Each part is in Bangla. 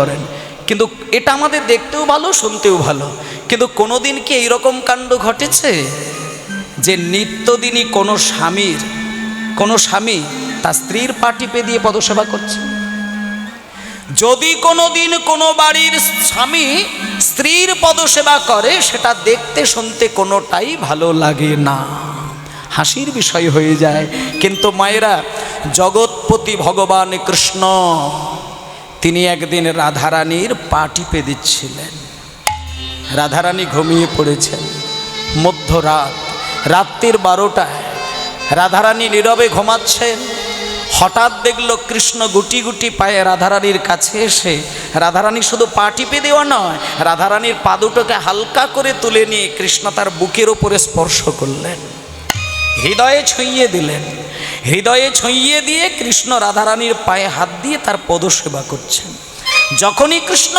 করেন। কিন্তু এটা আমাদের দেখতেও ভালো, শুনতেও ভালো। কিন্তু কোনোদিন কি এইরকম কাণ্ড ঘটেছে যে নিত্যদিনই কোনো স্বামী তার স্ত্রীর পা টিপে দিয়ে পদসেবা করছে? যদি কোনোদিন কোনো বাড়ির স্বামী স্ত্রীর পদসেবা করে, সেটা দেখতে শুনতে কোনোটাই ভালো লাগে না, হাসির বিষয় হয়ে যায়। কিন্তু মায়েরা, জগৎপতি ভগবান কৃষ্ণ তিনি একদিন রাধারানীর পা টিপে দিচ্ছিলেন। রাধারানী ঘুমিয়ে পড়েছেন। মধ্যরাত, রাত্রির 12টায় রাধারানী নীরবে ঘুমাচ্ছেন। হঠাৎ দেখলো কৃষ্ণ গুটি গুটি পায়ে রাধারানীর কাছে এসে, রাধারানী শুধু পা টিপে দেওয়া নয়, রাধারানীর পা দুটোকে হালকা করে তুলে নিয়ে কৃষ্ণ তার বুকের উপরে স্পর্শ করলেন, হৃদয়ে ছুঁইয়ে দিলেন। হৃদয়ে ছুঁইয়ে দিয়ে কৃষ্ণ রাধারানীর পায়ে হাত দিয়ে তার পদসেবা করছেন। যখনই কৃষ্ণ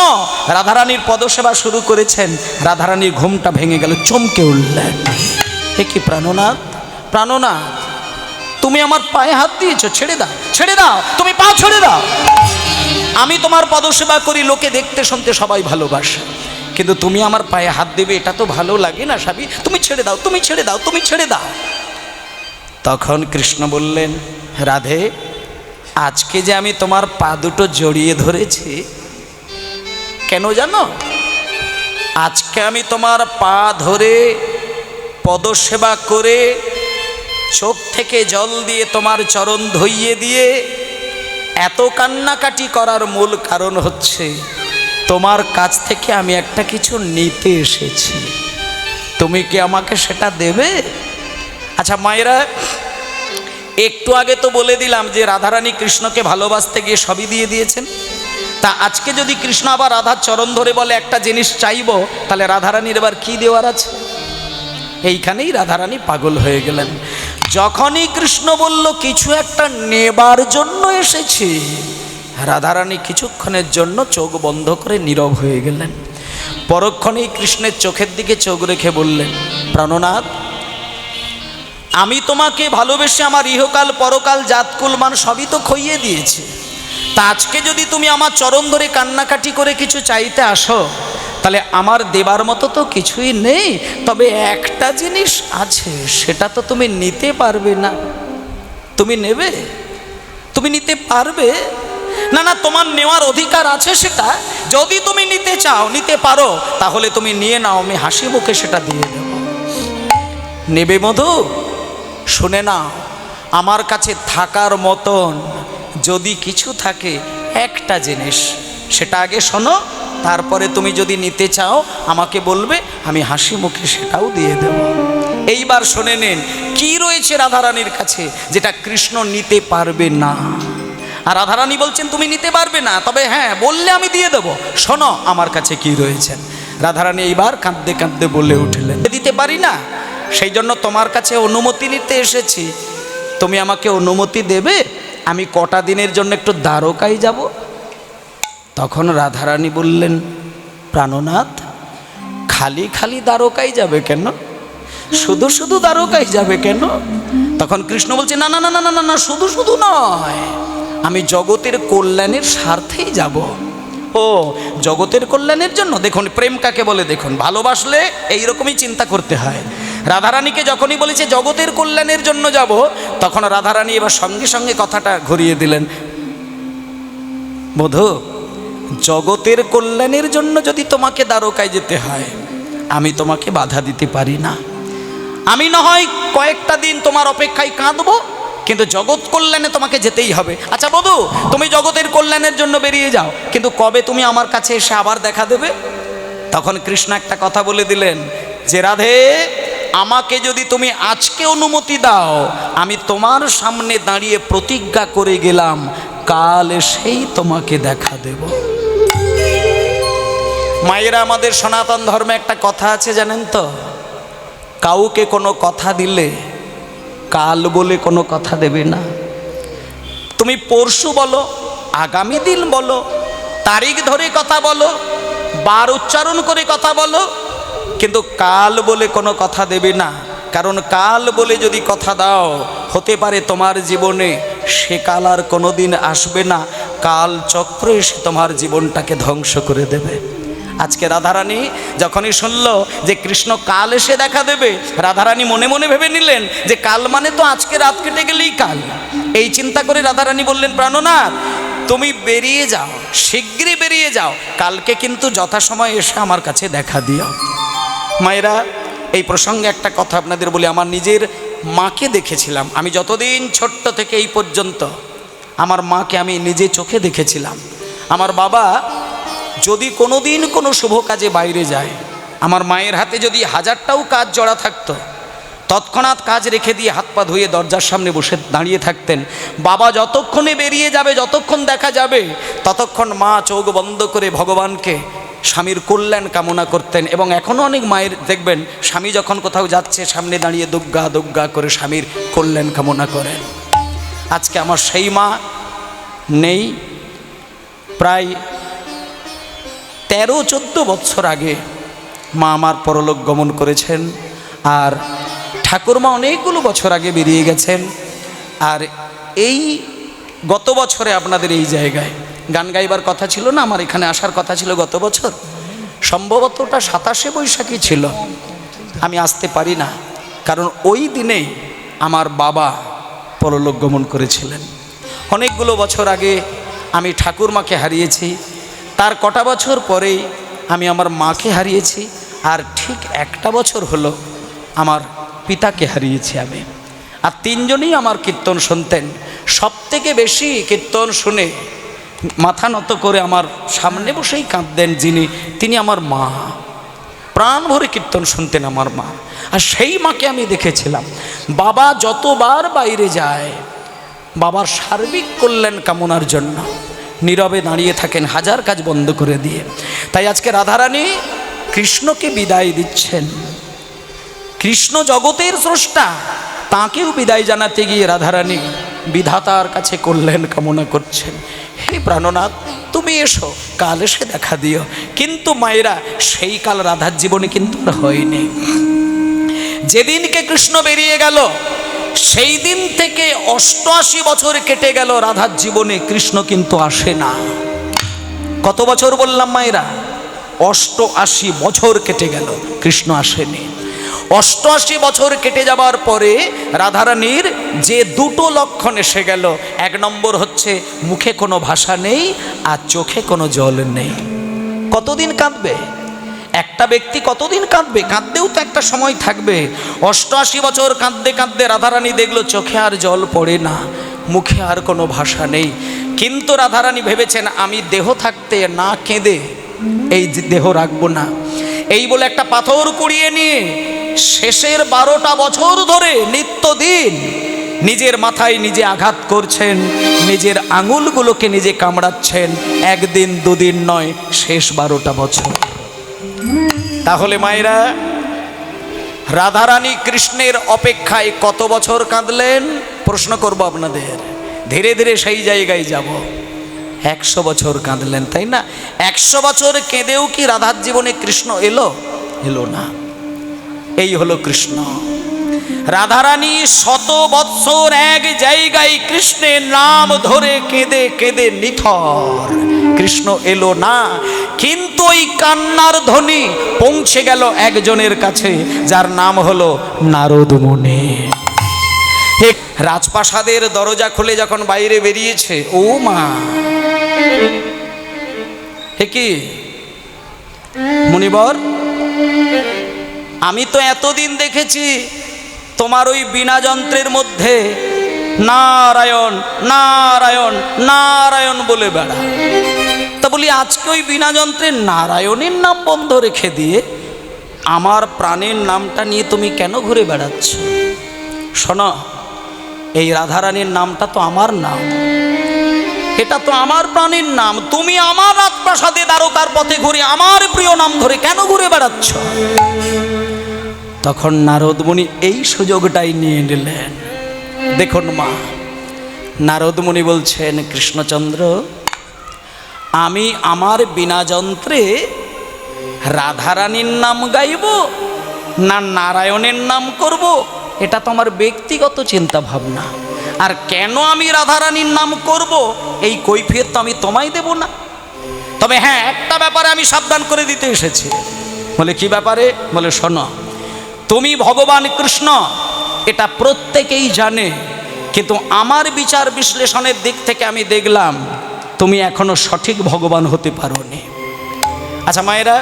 রাধারানীর পদসেবা শুরু করেছেন, রাধারানীর ঘুমটা ভেঙে গেল, চমকে উঠলেন। হে কি প্রাণনাথ, প্রাণনাথ, তুমি আমার পায়ে হাত দিয়েছো, ছেড়ে দাও, ছেড়ে দাও, তুমি পা ছেড়ে দাও। আমি তোমার পদসেবা করি, লোকে দেখতে শুনতে সবাই ভালোবাসে, কিন্তু তুমি আমার পায়ে হাত দেবে এটা তো ভালো লাগে না স্বামী, তুমি ছেড়ে দাও, তুমি ছেড়ে দাও, তুমি ছেড়ে দাও। তখন কৃষ্ণ বললেন, রাধে, আজকে যে আমি তোমার পা দুটো জড়িয়ে ধরেছি, কেন জানো? আজকে আমি তোমার পা ধরে পদসেবা করে চোখ থেকে জল দিয়ে তোমার চরণ ধুইয়ে দিয়ে এত কান্নাকাটি করার মূল কারণ হচ্ছে তোমার কাছ থেকে আমি একটা কিছু নিতে এসেছি, তুমি কি আমাকে সেটা দেবে? আচ্ছা মায়েরা, একটু আগে তো বলে দিলাম যে রাধারানী কৃষ্ণকে ভালোবাসতে গিয়ে সবই দিয়ে দিয়েছেন। তা আজকে যদি কৃষ্ণ আবার রাধার চরণ ধরে বলে একটা জিনিস চাইবো, তাহলে রাধারানীর এবার কি দেওয়ার আছে? এইখানেই রাধারানী পাগল হয়ে গেলেন। যখনই কৃষ্ণ বলল কিছু একটা নেবার জন্য এসেছি, রাধারানী কিছুক্ষণের জন্য চোখ বন্ধ করে নীরব হয়ে গেলেন। পরক্ষণেই কৃষ্ণের চোখের দিকে চোখ রেখে বললেন, প্রাণনাথ, আমি তোমাকে ভালোবেসে আমার ইহকাল পরকাল জাতকুল মান সবই তো খইয়ে দিয়েছি। তা আজকে যদি তুমি আমার চরণ ধরে কান্নাকাটি করে কিছু চাইতে আসো, তাহলে আমার দেবার মতো তো কিছুই নেই, তবে একটা জিনিস আছে, সেটা তো তুমি নিতে পারবে না। তুমি নেবে? তুমি নিতে পারবে না? না, তোমার নেওয়ার অধিকার আছে সেটা। যদি তুমি নিতে চাও, নিতে পারো, তাহলে তুমি নিয়ে নাও, আমি হাসি মুখে সেটা দিয়ে দেব। নেবে মধু? শুনে নাও, আমার কাছে থাকার মতন যদি কিছু থাকে একটা জিনিস, সেটা আগে শোনো, তারপরে তুমি যদি নিতে চাও আমাকে বলবে, আমি হাসি মুখে সেটাও দিয়ে দেব। এইবার শুনে নিন কি রয়েছে রাধারানীর কাছে যেটা কৃষ্ণ নিতে পারবে না। আর রাধারানী বলছেন তুমি নিতে পারবে না, তবে হ্যাঁ বললে আমি দিয়ে দেব। শোনো আমার কাছে কি রয়েছে। রাধারানী এইবার কাঁদতে কাঁদতে বলে উঠলেন, দিতে পারি না, সেই জন্য তোমার কাছে অনুমতি নিতে এসেছি। তুমি আমাকে অনুমতি দেবে আমি কটা দিনের জন্য একটু দ্বারকায় যাব? তখন রাধারানী বললেন, প্রাণনাথ, খালি খালি দ্বারকায় যাবে কেন? শুধু শুধু দ্বারকায় যাবে কেন? তখন কৃষ্ণ বলছে, না না না না না না, শুধু শুধু নয়, আমি জগতের কল্যাণের স্বার্থেই যাব। ও, জগতের কল্যাণের জন্য? দেখুন প্রেম কাকে বলে, দেখুন ভালোবাসলে এইরকমই চিন্তা করতে হয়। রাধারানীকে যখনই বলেছে জগতের কল্যাণের জন্য যাব, তখন রাধারানী এবার সঙ্গে সঙ্গে কথাটা ঘুরিয়ে দিলেন, মধু, জগতের কল্যাণের জন্য যদি তোমাকে দ্বারকায় যেতে হয়, আমি তোমাকে বাধা দিতে পারি না। আমি না হয় কয়েকটা দিন তোমার অপেক্ষায় কাঁদবো, কিন্তু জগৎ কল্যাণে তোমাকে যেতেই হবে। আচ্ছা বধূ, তুমি জগতের কল্যাণের জন্য বেরিয়ে যাও, কিন্তু কবে তুমি আমার কাছে এসে আবার দেখা দেবে? তখন কৃষ্ণ একটা কথা বলে দিলেন যে, রাধে, আমাকে যদি তুমি আজকে অনুমতি দাও, আমি তোমার সামনে দাঁড়িয়ে প্রতিজ্ঞা করে গেলাম, কাল এসেই তোমাকে দেখা দেব। মায়েরা, আমাদের সনাতন ধর্মে একটা কথা আছে জানেন তো, কাউকে কোনো কথা দিলে কাল বলে কোনো কথা দেবে না। তুমি পরশু বলো, আগামী দিন বলো, তারিখ ধরে কথা বলো, বার উচ্চারণ করে কথা বলো, কিন্তু কাল বলে কোনো কথা দেবে না। কারণ কাল বলে যদি কথা দাও, হতে পারে তোমার জীবনে সে কাল আর কোনোদিন আসবে না, কাল চক্র এসে তোমার জীবনটাকে ধ্বংস করে দেবে। আজকে রাধারানী যখনই শুনল যে কৃষ্ণ কাল এসে দেখা দেবে, রাধারানী মনে মনে ভেবে নিলেন যে কাল মানে তো আজকে রাত কেটে গেলেই কাল। এই চিন্তা করে রাধারানী বললেন, প্রাণনাথ তুমি বেরিয়ে যাও, শীঘ্রই বেরিয়ে যাও, কালকে কিন্তু যথাসময় এসে আমার কাছে দেখা দিও। মায়েরা, এই প্রসঙ্গে একটা কথা আপনাদের বলি, আমার নিজের মাকে দেখেছিলাম। আমি যতদিন ছোট্ট থেকে এই পর্যন্ত আমার মাকে আমি নিজে চোখে দেখেছিলাম। আমার বাবা যদি কোনো দিন কোনো শুভ কাজে বাইরে যায়, আমার মায়ের হাতে যদি 1000টাও কাজ জড়া থাকতো, তৎক্ষণাৎ কাজ রেখে দিয়ে হাত পা ধুয়ে দরজার সামনে বসে দাঁড়িয়ে থাকতেন। বাবা যতক্ষণে বেরিয়ে যাবে, যতক্ষণ দেখা যাবে, ততক্ষণ মা চোখ বন্ধ করে ভগবানকে, স্বামীর কল্যাণ কামনা করতেন। এবং এখনও অনেক মায়ের দেখবেন, স্বামী যখন কোথাও যাচ্ছে সামনে দাঁড়িয়ে দুগ্গা দুগ্গা করে স্বামীর কল্যাণ কামনা করেন। আজকে আমার সেই মা নেই। প্রায় 13-14 বছর আগে মা আমার পরলোক গমন করেছেন। আর ঠাকুরমা অনেকগুলো বছর আগে বেরিয়ে গেছেন। আর এই গত বছরে আপনাদের এই জায়গায় গান গাইবার কথা ছিল না, আমার এখানে আসার কথা ছিল গত বছর, সম্ভবত ওটা 27শে বৈশাখী ছিল। আমি আসতে পারি না, কারণ ওই দিনেই আমার বাবা পরলোক গমন করেছিলেন। অনেকগুলো বছর আগে আমি ঠাকুরমাকে হারিয়েছি, তার কটা বছর পরেই আমি আমার মাকে হারিয়েছি, আর ঠিক একটা বছর হলো আমার পিতাকে হারিয়েছি আমি। আর তিনজনই আমার কীর্তন শুনতেন। সবথেকে বেশি কীর্তন শুনে মাথা নত করে আমার সামনে বসেই কাঁদতেন যিনি, তিনি আমার মা। প্রাণ ভরে কীর্তন শুনতেন আমার মা। আর সেই মাকে আমি দেখেছিলাম, বাবা যতবার বাইরে যায় বাবার সার্বিক কল্যাণ কামনার জন্য নীরবে দাঁড়িয়ে থাকেন, 1000 কাজ বন্ধ করে দিয়ে। তাই আজকে রাধারানী কৃষ্ণকে বিদায় দিচ্ছেন। কৃষ্ণ জগতের স্রষ্টা, তাঁকেও বিদায় জানাতে গিয়ে রাধারানী বিধাতার কাছে কল্যাণ কামনা করছেন। হে প্রাণনাথ তুমি এসো, কাল এসে দেখা দিও। কিন্তু মায়েরা, সেই কাল রাধার জীবনে কিন্তু হয়নি। যেদিনকে কৃষ্ণ বেরিয়ে গেল সেই দিন থেকে 88 বছর কেটে গেল রাধার জীবনে, কৃষ্ণ কিন্তু আসে না। কত বছর বললাম মায়েরা? 88 বছর কেটে গেল, কৃষ্ণ আসেনি। 88 বছর কেটে যাবার পরে রাধারানীর যে দুটো লক্ষণ এসে গেল, 1 নম্বর হচ্ছে মুখে কোনো ভাষা নেই আর চোখে কোনো জল নেই। কতদিন কাঁদবে একটা ব্যক্তি? কতদিন কাঁদবে? কাঁদতেও তো একটা সময় থাকবে। 88 বছর কাঁদতে কাঁদতে রাধারানী দেখলো চোখে আর জল পড়ে না, মুখে আর কোনো ভাষা নেই। কিন্তু রাধারানী ভেবেছেন আমি দেহ থাকতে না কেঁদে এই দেহ রাখবো না। এই বলে একটা পাথর কুড়িয়ে নিয়ে শেষের 12টা বছর ধরে নিত্যদিন নিজের মাথায় নিজে আঘাত করছেন, নিজের আঙুলগুলোকে নিজে কামড়াচ্ছেন। 1 দিন 2 দিন নয়, শেষ 12টা বছর। তাহলে মায়েরা, রাধারানী কৃষ্ণের অপেক্ষায় কত বছর কাঁদলেন? প্রশ্ন করব আপনাদের, ধীরে ধীরে সেই জায়গায় যাব। 100 বছর কাঁদলেন, তাই না? 100 বছর কেঁদেও কি রাধার জীবনে কৃষ্ণ এলো? এলো না। এই হলো কৃষ্ণ। রাধারানী 100 বৎসর এক জায়গায় কৃষ্ণের নাম ধরে কেঁদে কেঁদে নিথর, কৃষ্ণ এলো না। কিন্তু ওই কান্নার ধ্বনি পৌঁছে গেল একজনের কাছে, যার নাম হলো নারদ মুনি। রাজপ্রাসাদের দরজা খুলে যখন বাইরে বেরিয়েছে, ও মা, হে কি মুনিবর, আমি তো এতদিন দেখেছি তোমার ওই বীণা যন্ত্রের মধ্যে নারায়ণ নারায়ণ নারায়ণ বলে বেড়া। তা বলি আজকে ওই বীণা যন্ত্রের নারায়ণের নাম বন্ধ রেখে দিয়ে আমার প্রাণের নামটা নিয়ে তুমি কেন ঘুরে বেড়াচ্ছ? শোনো, এই রাধারানীর নামটা তো আমার নাম, এটা তো আমার প্রাণের নাম। তুমি আমার রাজপ্রাসাদে দ্বারকার পথে ঘুরে আমার প্রিয় নাম ধরে কেন ঘুরে বেড়াচ্ছ? তখন নারদ মুনি এই সুযোগটাই নিয়ে নিলেন। দেখুন মা, নারদ মুনি বলছেন, কৃষ্ণচন্দ্র, আমি আমার বীণা যন্ত্রে রাধারানীর নাম গাইব না নারায়ণের নাম করব, এটা তো আমার ব্যক্তিগত চিন্তা ভাবনা। আর কেন আমি রাধারানীর নাম করব এই কৈফিয়ত তো আমি তোমায় দেব না। তবে হ্যাঁ, একটা ব্যাপারে আমি সাবধান করে দিতে এসেছি। বলে কি ব্যাপারে? বলে শোনো, তুমি ভগবান কৃষ্ণ এটা প্রত্যেকেই জানে, কিন্তু আমার বিচার বিশ্লেষণের দিক থেকে আমি দেখলাম তুমি এখনো সঠিক ভগবান হতে পারোনি। আচ্ছা মায়েরা,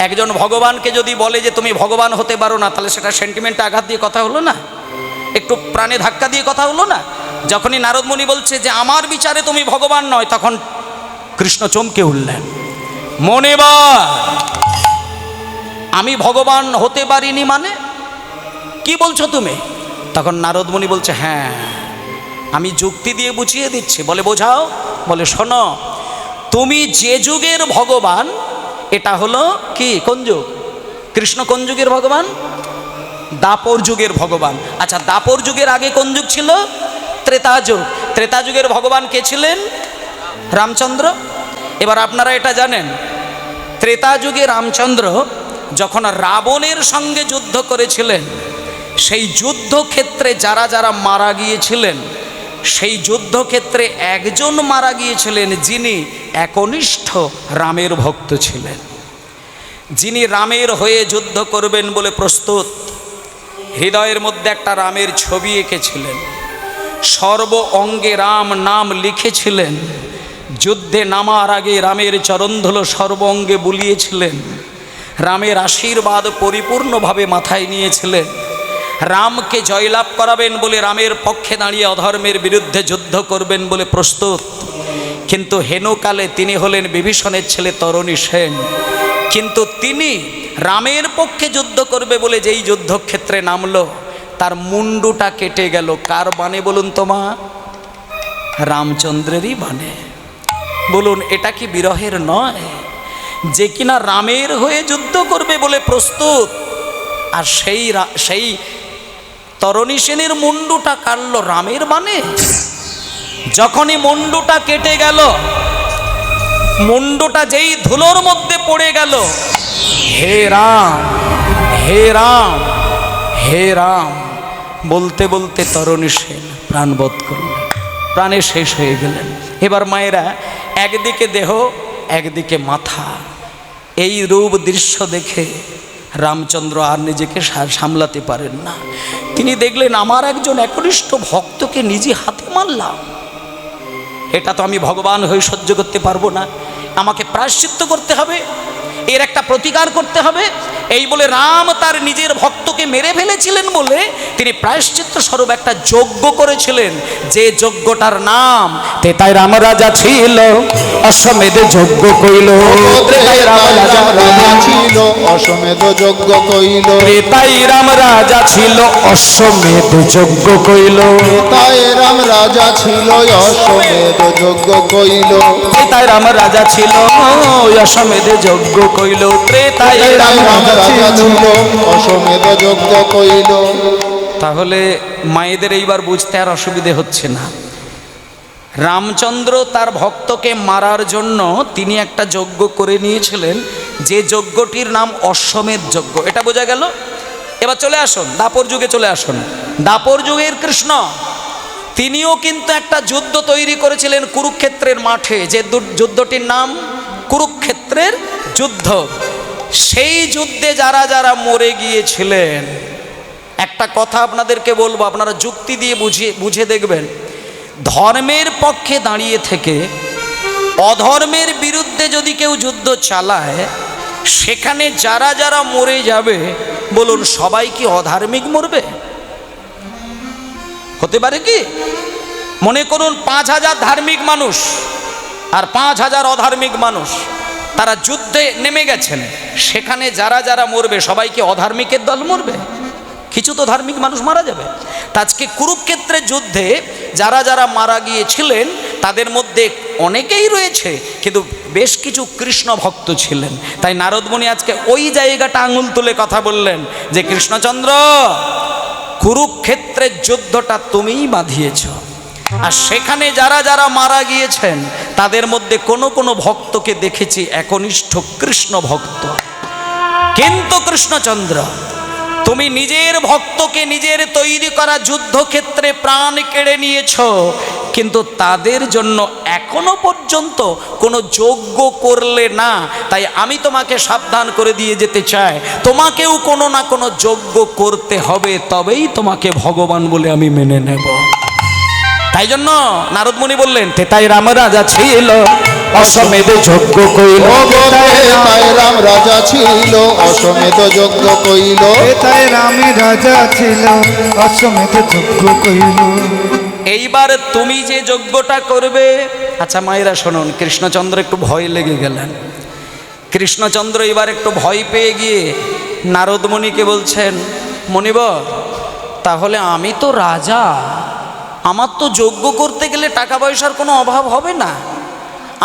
একজন ভগবানকে যদি বলে যে তুমি ভগবান হতে পারো না, তাহলে সেটা সেন্টিমেন্টে আঘাত দিয়ে কথা হলো না? একটু প্রাণে ধাক্কা দিয়ে কথা হলো না? যখনই নারদ মুনি বলছে যে আমার বিচারে তুমি ভগবান নয়, তখন কৃষ্ণ চমকে উঠলেন, মনে বল আমি ভগবান হতে পারিনি মানে কি বলছো তুমি? তখন নারদ মুনি বলছে হ্যাঁ, আমি যুক্তি দিয়ে বুঝিয়ে দিচ্ছি। বলে বোঝাও? বলে শোনো, তুমি যে যুগের ভগবান এটা হলো কি কোন যুগ? কৃষ্ণ কোন যুগের ভগবান? দাপর যুগের ভগবান। আচ্ছা, দাপর যুগের আগে কোন যুগ ছিল? ত্রেতা যুগ। ত্রেতা যুগের ভগবান কে ছিলেন? রামচন্দ্র। এবার আপনারা এটা জানেন, ত্রেতা যুগে রামচন্দ্র যখন রাবণের সঙ্গে যুদ্ধ করেছিলেন, সেই যুদ্ধক্ষেত্রে যারা যারা মারা গিয়েছিলেন, সেই যুদ্ধক্ষেত্রে একজন মারা গিয়েছিলেন যিনি একনিষ্ঠ রামের ভক্ত ছিলেন, যিনি রামের হয়ে যুদ্ধ করবেন বলে প্রস্তুত, হৃদয়ের মধ্যে একটা রামের ছবি এঁকেছিলেন, সর্ব অঙ্গে রাম নাম লিখেছিলেন, যুদ্ধে নামার আগে রামের চরণধুলো সর্ব অঙ্গে বুলিয়েছিলেন, রামের আশীর্বাদ পরিপূর্ণভাবে মাথায় নিয়েছিলেন, রামকে জয়লাভ করাবেন বলে রামের পক্ষে দাঁড়িয়ে অধর্মের বিরুদ্ধে যুদ্ধ করবেন বলে প্রস্তুত। কিন্তু হেনকালে তিনি হলেন বিভীষণের ছেলে তরণী সেন। কিন্তু তিনি রামের পক্ষে যুদ্ধ করবে বলে যেই যুদ্ধক্ষেত্রে নামলো, তার মুন্ডুটা কেটে গেল। কার বানে বলুন তো মা? রামচন্দ্রেরই বানে। বলুন এটা কি বিরহের নয়? যে কিনা রামের হয়ে যুদ্ধ করবে বলে প্রস্তুত, আর সেই তরণী সেনের মুন্ডুটা কাটল রামের বানে। যখনই মুন্ডুটা কেটে গেল, মুন্ডুটা যেই ধুলোর মধ্যে পড়ে গেল, হে রাম হে রাম হে রাম বলতে বলতে তরণী সেন প্রাণবোধ করলেন, প্রাণে শেষ হয়ে গেলেন। এবার মায়েরা, একদিকে দেহ একদিকে মাথা, এই রূপ দৃশ্য দেখে রামচন্দ্র আর নিজেকে সামলাতে পারেন না। তিনি দেখলেন আমার একজন একনিষ্ঠ ভক্তকে নিজে হাতে মারলাম, এটা তো আমি ভগবান হয়ে সহ্য করতে পারবো না, আমাকে প্রায়শ্চিত্ত করতে হবে, এর একটা প্রতিকার করতে হবে। এই বলে রাম তার নিজের ভক্তকে মেরে ফেলেছিলেন বলে তিনি প্রায়শ্চিত্ত স্বরূপ একটা যজ্ঞ করেছিলেন, যে যজ্ঞটার নাম তেতাই রাম রাজা ছিল অশ্বমেধ যজ্ঞ কইল। তেতাই রাম রাজা ছিল অশ্বমেধ যজ্ঞ কইল। তেতাই রাম রাজা ছিল অশ্বমেধ যজ্ঞ কইল। তেতাই রাম রাজা ছিল অশ্বমেধ যজ্ঞ কইল। তেতাই রাম রাজা ছিল অশ্বমেধ যজ্ঞ কইল। ত্রেতাই রাম রাজা ছিল অশ্বমেধ যজ্ঞ কইল। তাহলে মায়েদের এইবার বুঝতে আর অসুবিধে হচ্ছে না। রামচন্দ্র তার ভক্তকে মারার জন্য তিনি একটা যজ্ঞ করে নিয়েছিলেন, যে যজ্ঞটির নাম অশ্বমেধ যজ্ঞ। এটা বোঝা গেল। এবার চলে আসুন দাপর যুগে, চলে আসুন। দাপর যুগের কৃষ্ণ তিনিও কিন্তু একটা যুদ্ধ তৈরি করেছিলেন কুরুক্ষেত্রের মাঠে, যে যুদ্ধটির নাম কুরুক্ষেত্রের যুদ্ধ। সেই যুদ্ধে যারা যারা মরে গিয়েছিলেন, একটা কথা আপনাদেরকে বলবো, আপনারা যুক্তি দিয়ে বুঝে দেখবেন, ধর্মের পক্ষে দাঁড়িয়ে থেকে অধর্মের বিরুদ্ধে যদি কেউ যুদ্ধ চালায়, সেখানে যারা যারা মরে যাবে, বলুন সবাই কি অধার্মিক মরবে? হতে পারে কি? মনে করুন ৫,০০০ ধার্মিক মানুষ আর ৫,০০০ অধার্মিক মানুষ, তারা যুদ্ধে নেমে গেছেন, সেখানে যারা যারা মরবে সবাই কি অধার্মিকের দল মরবে? কিছু তো ধার্মিক মানুষ মারা যাবে। আজকে কুরুক্ষেত্রের যুদ্ধে যারা যারা মারা গিয়েছিলেন তাদের মধ্যে অনেকেই রয়েছে, কিন্তু বেশ কিছু কৃষ্ণ ভক্ত ছিলেন। তাই নারদ মুনি আজকে ওই জায়গাটা আঙুল তুলে কথা বললেন যে কৃষ্ণচন্দ্র, কুরুক্ষেত্রের যুদ্ধটা তুমিই বাঁধিয়েছ, আর সেখানে যারা যারা মারা গিয়েছেন তাদের মধ্যে কোনো কোনো ভক্তকে দেখেছি একনিষ্ঠ কৃষ্ণ ভক্ত। কিন্তু কৃষ্ণচন্দ্র, তুমি নিজের ভক্তকে নিজের তৈরি করা যুদ্ধক্ষেত্রে প্রাণ কেড়ে নিয়েছো, কিন্তু তাদের জন্য এখনো পর্যন্ত কোনো যজ্ঞ করলে না। তাই আমি তোমাকে সাবধান করে দিয়ে যেতে চাই, তোমাকেও কোনো না কোনো যজ্ঞ করতে হবে, তবেই তোমাকে ভগবান বলে আমি মেনে নেব। তাই জন্য নারদ মুনি বললেন, তেতাই রাম রাজা ছিল অশ্বমেধ যজ্ঞ কইল। তাই রাম রাজা ছিল অশ্বমেধ যজ্ঞ কইল। তাই রামে রাজা ছিল অশ্বমেধ যজ্ঞ কইল। এইবার তুমি যে যজ্ঞটা করবে, আচ্ছা মায়েরা শুনুন, কৃষ্ণচন্দ্র একটু ভয় লেগে গেলেন। কৃষ্ণচন্দ্র এবার একটু ভয় পেয়ে গিয়ে নারদ মুনিকে বলছেন, মুনিবর তাহলে আমি তো রাজা, আমার তো যজ্ঞ করতে গেলে টাকা পয়সার কোনো অভাব হবে না,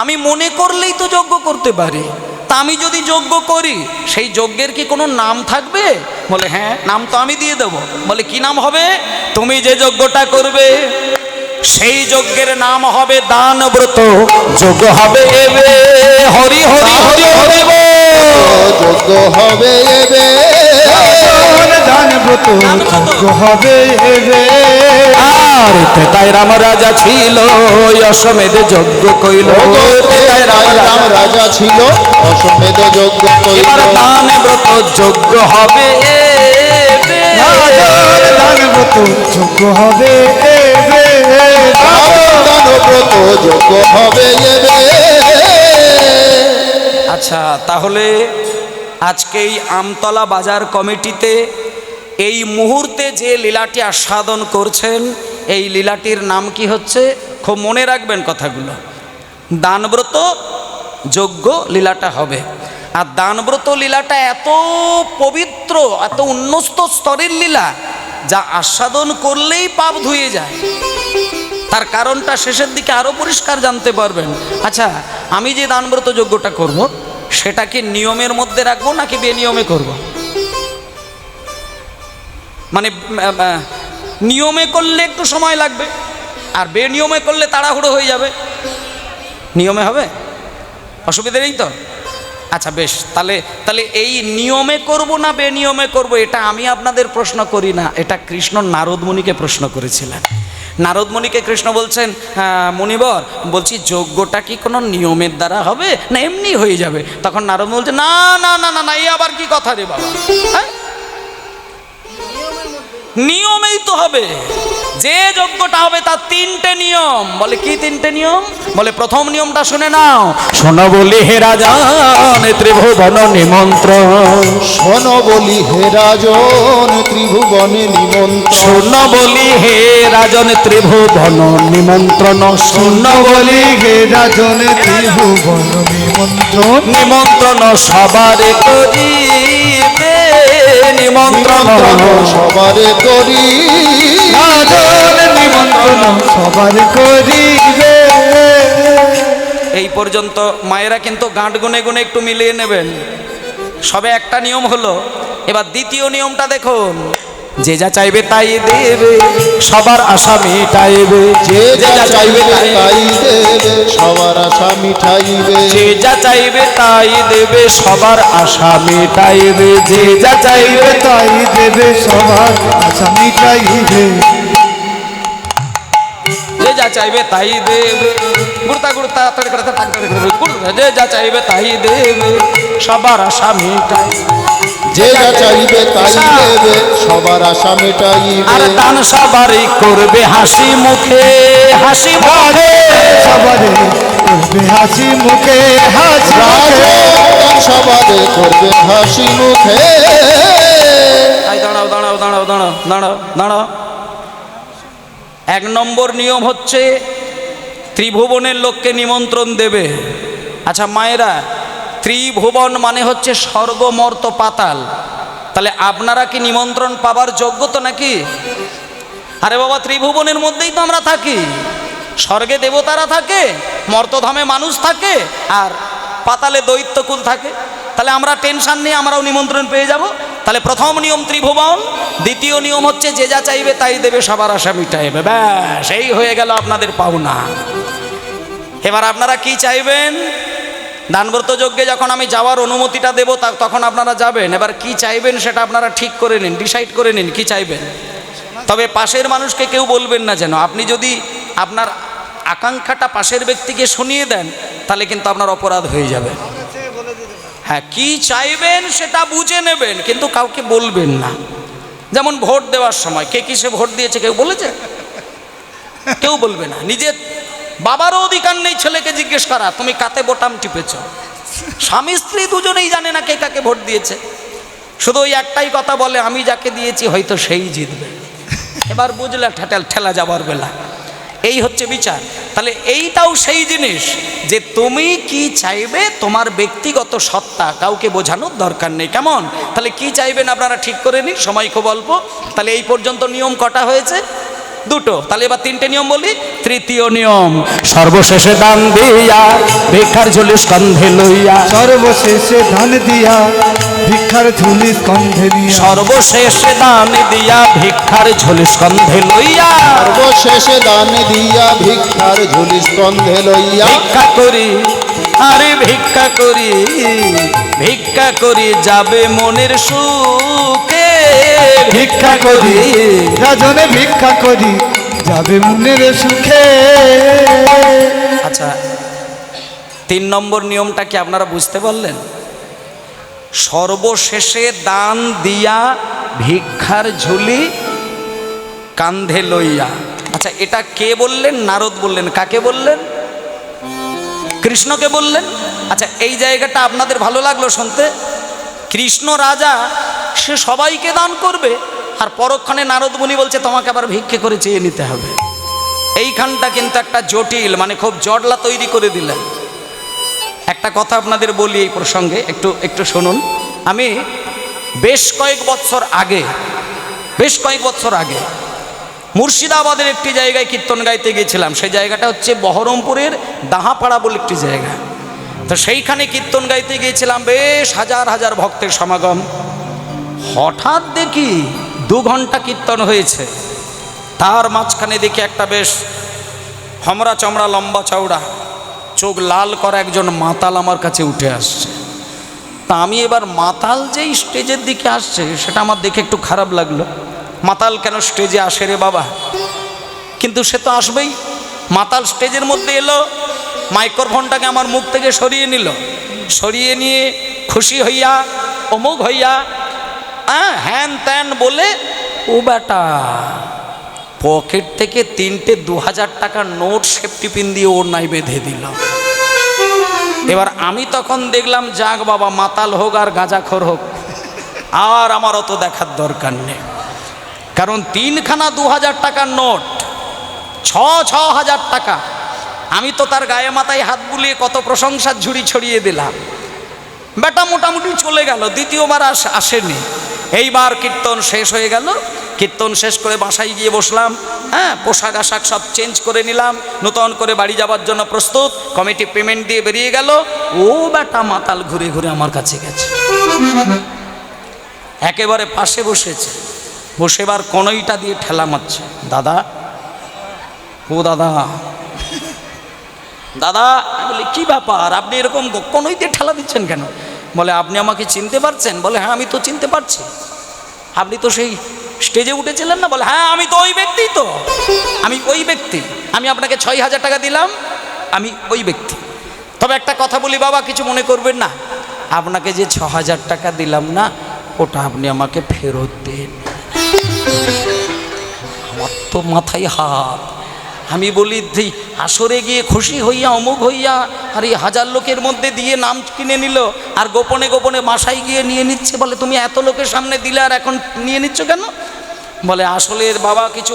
আমি মনে করলেই তো যজ্ঞ করতে পারি। তা আমি যদি যজ্ঞ করি সেই যজ্ঞের কি কোনো নাম থাকবে? বলে হ্যাঁ, নাম তো আমি দিয়ে দেবো। বলে কি নাম হবে? তুমি যে যজ্ঞটা করবে সেই যজ্ঞের নাম হবে দান ব্রত যজ্ঞ হবে এবে। হরি হরি হরি হরি যজ্ঞ হবে এবে। দান ব্রত যজ্ঞ হবে এবে। আর তাই রাম রাজা ছিল অশ্বমেধ যজ্ঞ কইল। রাম রাজা ছিল অশ্বমেধ যজ্ঞ কইল। এবার দান ব্রত যজ্ঞ হবে এবে। দান ব্রত যজ্ঞ হবে এবে। দানব্রত যজ্ঞ হবে এবে। আচ্ছা, তাহলে আজকে এই আমতলা বাজার কমিটিতে এই মুহূর্তে যে লীলাটি আস্বাদন করছেন, এই লীলাটির নাম কি হচ্ছে? খুব মনে রাখবেন কথাগুলো। দানব্রত যজ্ঞ লীলাটা হবে। আর দানব্রত লীলাটা এত পবিত্র, এত উন্নত স্তরের লীলা, যা আস্বাদন করলেই পাপ ধুয়ে যায়। তার কারণটা শেষের দিকে আরও পরিষ্কার জানতে পারবেন। আচ্ছা, আমি যে দানব্রত যজ্ঞটা করব, সেটা কি নিয়মের মধ্যে রাখবো নাকি বেনিয়মে করব? মানে নিয়মে করলে একটু সময় লাগবে, আর বেনিয়মে করলে তাড়াহুড়ো হয়ে যাবে। নিয়মে হবে, অসুবিধা নেই তো? আচ্ছা বেশ, তাহলে এই নিয়মে করব না বেনিয়মে করব, এটা আমি আপনাদের প্রশ্ন করি না, এটা কৃষ্ণ নারদ মুনিকে প্রশ্ন করেছিলেন। নারদ মুনিকে কৃষ্ণ বলছেন, মুনিবর বলছি যজ্ঞটা কি কোনো নিয়মের দ্বারা হবে না এমনি হয়ে যাবে? তখন নারদ বলছে, না না না না না, এই আবার কি কথা রে বাবা, হ্যাঁ নিয়মেই তো হবে। যে যজ্ঞটা হবে তার তিনটে নিয়ম। বলে কি তিনটে নিয়ম? বলে প্রথম নিয়মটা শুনে নাও। শোনো বলি হে রাজন ত্রিভুবন নিমন্ত্রণ। শোনো বলি হে রাজন ত্রিভুবনে নিমন্ত্রণ। শোনো বলি হে রাজন ত্রিভুবন নিমন্ত্রণ। শোনো বলি হে রাজন ত্রিভুবন নিমন্ত্রণ। নিমন্ত্রণ সবারে করিবে, নিমন্ত্রণ সবারে করি। নিমন্ত্রণ সবার করিবে। এই পর্যন্ত মায়েরা কিন্তু গাঁট গুনে গুনে একটু মিলিয়ে নেবেন। সবে একটা নিয়ম হলো, এবার দ্বিতীয় নিয়মটা দেখুন। যে যা চাইবে তাই দেবে, সবার আশা মিটাইবে। যে যা চাইবে তাই দেবে, সবার আশা মিটাইবে। যে যা চাইবে তাই দেবে, সবার আশা মিটাইবে। যে যা চাইবে তাই দেবে, সবার আশা মিটাইবে। যে যা চাইবে তাই দেবে, গুড়তা গুড়তা যে যা চাইবে তাই দেবে, সবার আশা মিটাইবে। যে যা চাইবে তাই দেবে, সবার আশা মিটাইবে। আর দান সবারই করবে হাসি মুখে, হাসি মুখে সবারে করবে হাসি মুখে। হাসি মুখে রাজন সবারে করবে হাসি মুখে। দাঁড়াও দাঁড়াও দাঁড়াও দাঁড়াও দাঁড়াও দাঁড়াও। এক নম্বর নিয়ম হচ্ছে ত্রিভুবনের লোককে নিমন্ত্রণ দেবে। আচ্ছা মায়েরা, ত্রিভুবন মানে হচ্ছে স্বর্গ মর্ত পাতাল। তাহলে আপনারা কি নিমন্ত্রণ পাবার যোগ্য তো নাকি? আরে বাবা, ত্রিভুবনের মধ্যেই তো আমরা থাকি। স্বর্গে দেবতারা থাকে, মর্তধামে মানুষ থাকে, আর পাতালে দৈত্যকুল থাকে। তাহলে আমরা টেনশন নিয়ে আমরাও নিমন্ত্রণ পেয়ে যাব। তাহলে প্রথম নিয়ম ত্রিভুবন, দ্বিতীয় নিয়ম হচ্ছে যে যা চাইবে তাই দেবে, সবার আশা মিটাইবে। ব্যাস, এই হয়ে গেল আপনাদের পাওনা। এবার আপনারা কি চাইবেন? দানব্রত যজ্ঞে যখন আমি যাওয়ার অনুমতিটা দেবো তখন আপনারা যাবেন। এবার কি চাইবেন সেটা আপনারা ঠিক করে নিন, ডিসাইড করে নিন কি চাইবেন। তবে পাশের মানুষকে কেউ বলবেন না যেন। আপনি যদি আপনার আকাঙ্ক্ষাটা পাশের ব্যক্তিকে শুনিয়ে দেন তাহলে কিন্তু আপনার অপরাধ হয়ে যাবে। হ্যাঁ, কি চাইবেন সেটা বুঝে নেবেন, কিন্তু কাউকে বলবেন না। যেমন ভোট দেওয়ার সময় কে কিসে ভোট দিয়েছে কেউ বলেছে? কেউ বলবে না। নিজের বাবারও অধিকার নেই ছেলেকে জিজ্ঞেস করা তুমি কাতে বোতাম টিপেছ। স্বামী স্ত্রী দুজনেই জানে না কে কাকে ভোট দিয়েছে, শুধু ওই একটাই কথা বলে আমি যাকে দিয়েছি হয়তো সেই জিতবে। এবার বুঝলে ঠেলা যাবার বেলা। এই হচ্ছে বিচার। তাহলে এইটাও সেই জিনিস যে তুমি কি চাইবে, তোমার ব্যক্তিগত সত্তা, কাউকে বোঝানোর দরকার নেই। কেমন? তাহলে কি চাইবেন আপনারা ঠিক করে নিন, সময় খুব অল্প। তাহলে এই পর্যন্ত নিয়ম কটা হয়েছে? দুটো। তাহলে এবার তিনটে নিয়ম বলি। তৃতীয় নিয়ম, সর্বশেষে দান দিয়া ভিক্ষার ঝুলি স্কন্ধে লইয়া। সর্বশেষে ধান দিয়া ভিক্ষার ঝুলি স্কন্ধে নিয়া। সর্বশেষে দান দিয়া ভিক্ষার ঝুলি স্কন্ধে লইয়া। সর্বশেষে দান দিয়া ভিক্ষার ঝুলি স্কন্ধে লইয়া। ভিক্ষা করি, আরে ভিক্ষা করি, ভিক্ষা করি যাবে মনের সুখে। ভিক্ষা করি, রাজনে ভিক্ষা করি যাবে মনের সুখে। আচ্ছা, 3 নম্বর নিয়মটা কি আপনারা বুঝতে পারলেন? সর্বশেষে দান দিয়া ভিক্ষার ঝুলি কান্ধে লইয়া। আচ্ছা, এটা কে বললেন? নারদ বললেন। কাকে বললেন? কৃষ্ণকে বললেন। আচ্ছা, এই জায়গাটা আপনাদের ভালো লাগলো শুনতে? কৃষ্ণ রাজা, সে সবাইকে দান করবে, আর পরক্ষণে নারদ মুনি বলছে তোমাকে আবার ভিক্ষে করে চেয়ে নিতে হবে। এইখানটা কিন্তু একটা জটিল, মানে খুব জটলা তৈরি করে দিলেন। একটা কথা আপনাদের বলি এই প্রসঙ্গে, একটু শুনুন। আমি বেশ কয়েক বছর আগে মুর্শিদাবাদের একটি জায়গায় কীর্তন গাইতে গিয়েছিলাম। সেই জায়গাটা হচ্ছে বহরমপুরের দাহাপাড়া বলে একটি জায়গা। তো সেইখানে কীর্তন গাইতে গিয়েছিলাম, বেশ হাজার হাজার ভক্তের সমাগম। হঠাৎ দেখি 2 ঘন্টা কীর্তন হয়েছে, তার মাঝখানে দেখি একটা বেশ হমরা চমড়া, লম্বা চওড়া, চোখ লাল করা একজন মাতাল আমার কাছে উঠে আসছে। তা আমি এবার মাতাল যেই স্টেজের দিকে আসছে সেটা আমার দেখে একটু খারাপ লাগলো। মাতাল কেন স্টেজে আসে রে বাবা? কিন্তু সে তো আসবেই। মাতাল স্টেজের মধ্যে এলো, মাইক্রোফোনটাকে আমার মুখ থেকে সরিয়ে নিল, সরিয়ে নিয়ে খুশি হইয়া, অমুক হইয়া, হ্যান ত্যান বলে, ও বেটা পকেট থেকে 3টে 2000 টাকার নোট সেফটি পিন দিয়ে ওর নাই বেঁধে দিল। এবার আমি তখন দেখলাম, যাক বাবা, মাতাল হোক আর গাঁজাখোর হোক, আর আমার অত দেখার দরকার নেই। কারণ 3খানা 2000 টাকার নোট, 6,000 টাকা। আমি তো তার গায়ে মাথায় হাত বুলিয়ে কত প্রশংসার ঝুড়ি ছড়িয়ে দিলাম। বেটা মোটামুটি চলে গেল, দ্বিতীয়বার আসেনি। এইবার কীর্তন শেষ হয়ে গেল। কীর্তন শেষ করে বাসায় গিয়ে বসলাম। পোশাক আশাক সব চেঞ্জ করে নিলাম, নতুন করে বাড়ি যাওয়ার জন্য প্রস্তুত। কমিটি পেমেন্ট দিয়ে বেরিয়ে গেল। ও বেটা মাতাল ঘুরে ঘুরে আমার কাছে গেছে, একেবারে পাশে বসেছে। বসেবার কনইটা দিয়ে ঠেলা মারছে। দাদা, ও দাদা, দাদা। আমি বলি কি ব্যাপার, আপনি এরকম কনই দিয়ে ঠেলা দিচ্ছেন কেন? বলে আপনি আমাকে চিনতে পারছেন? বলে হ্যাঁ আমি তো চিনতে পারছি, আপনি তো সেই স্টেজে উঠেছিলেন না? বলে হ্যাঁ আমি তো ওই ব্যক্তি, আমি ওই ব্যক্তি, আমি আপনাকে 6,000 টাকা দিলাম, আমি ওই ব্যক্তি। তবে একটা কথা বলি বাবা, কিছু মনে করবেন না, আপনাকে যে 6,000 টাকা দিলাম না, ওটা আপনি আমাকে ফেরত দেন। আমার তো মাথায় হাত। আমি বলি আসরে গিয়ে খুশি হইয়া, অমুক হইয়া, আর এই 1000 লোকের মধ্যে দিয়ে নাম কিনে নিল, আর গোপনে গোপনে বাসায় গিয়ে নিয়ে নিচ্ছে। বলে তুমি এত লোকের সামনে দিলে আর এখন নিয়ে নিচ্ছ কেন? বলে আসলে বাবা কিছু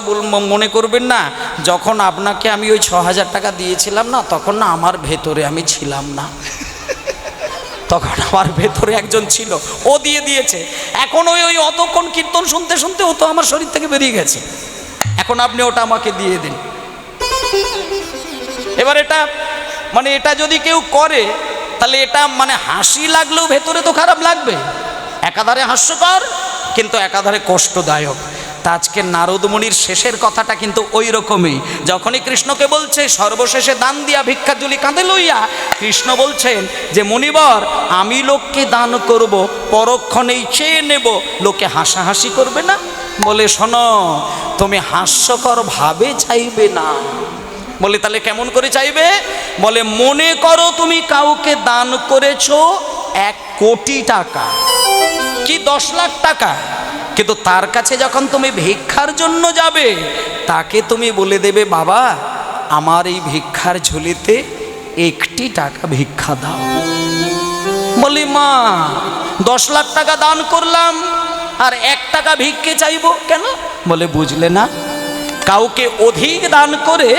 মনে করবেন না, যখন আপনাকে আমি ওই 6,000 টাকা দিয়েছিলাম না, তখন না আমার ভেতরে আমি ছিলাম না, তখন আমার ভেতরে একজন ছিল, ও দিয়ে দিয়েছে। এখন ওই অতক্ষণ কীর্তন শুনতে শুনতে ও তো আমার শরীর থেকে বেরিয়ে গেছে, এখন আপনি ওটা আমাকে দিয়ে দিন। এবার এটা যদি কেউ করে তাহলে এটা হাসি লাগলেও ভেতরে তো খারাপ লাগবে। একাধারে হাস্যকর কিন্তু একাধারে কষ্টদায়ক। তা আজকে নারদমণির শেষের কথাটা কিন্তু ওই রকমই। যখনই কৃষ্ণকে বলছে সর্বশেষে দান দিয়া ভিক্ষা জুলি কাঁধে লইয়া, কৃষ্ণ বলছেন যে মুনিবর, আমি লোককে দান করব, পরক্ষণেই চেয়ে নেব, লোকে হাসাহাসি করবে না? বলে শোনো, তুমি হাস্যকর ভাবে চাইবে না। বলে তাহলে কেমন করে চাইবে? বলে মনে করো তুমি কাউকে দান করেছো 1 কোটি টাকা কি 10 লাখ টাকা, কিন্তু তার কাছে যখন তুমি ভিক্ষার জন্য যাবে, তাকে তুমি বলে দেবে, বাবা আমার এই ভিক্ষার ঝুলিতে 1টি টাকা ভিক্ষা দাও। বলি মা 10 লাখ টাকা দান করলাম আর 1 টাকা ভিক্ষে চাইবো কেন? বলে বুঝলে না, কাউকে অধিক দান করে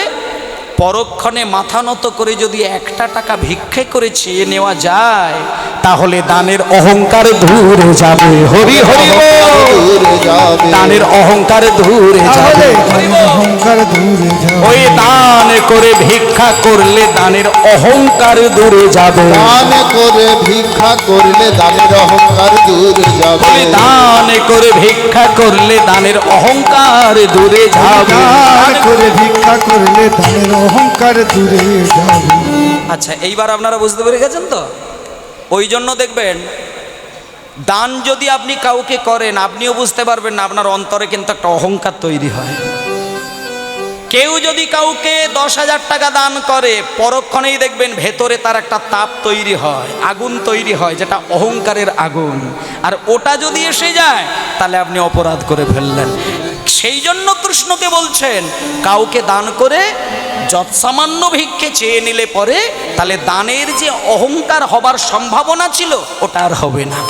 পরক্ষণে মাথা নত করে যদি 1টা টাকা ভিক্ষে করে চেয়ে নেওয়া যায়, তাহলে দানের অহংকার দূরে যাবে। হরি হরি বল। দানের অহংকার দূরে যাবে, অহংকার দূরে যাবে। ওই দান করে ভিক্ষা করলে দানের অহংকার দূরে যাবে। দান করে ভিক্ষা করলে দানের অহংকার দূরে যাবে। ওই দান করে ভিক্ষা করলে দানের অহংকার দূরে যাবে। দান করে ভিক্ষা করলে দানের অহংকার দূরে যাবে। আচ্ছা, এইবার আপনারা বুঝতে পেরে গেছেন তো? ওই জন্য দেখবেন, দান যদি আপনি কাউকে করেন, আপনিও বুঝতে পারবেন না, আপনার অন্তরে কিন্তু একটা অহংকার তৈরি হয়। কেউ যদি কাউকে 10,000 টাকা দান করে, পরক্ষণেই দেখবেন ভেতরে তার একটা তাপ তৈরি হয়, আগুন তৈরি হয়, যেটা অহংকারের আগুন। আর ওটা যদি এসে যায়, তাহলে আপনি অপরাধ করে ফেললেন। সেই জন্য কৃষ্ণকে বলছেন, কাউকে দান করে যৎসামান্য ভিক্ষে চেয়ে নিলে পরে, তাহলে দানের যে অহংকার হবার সম্ভাবনা ছিল, ওটা আর হবে না।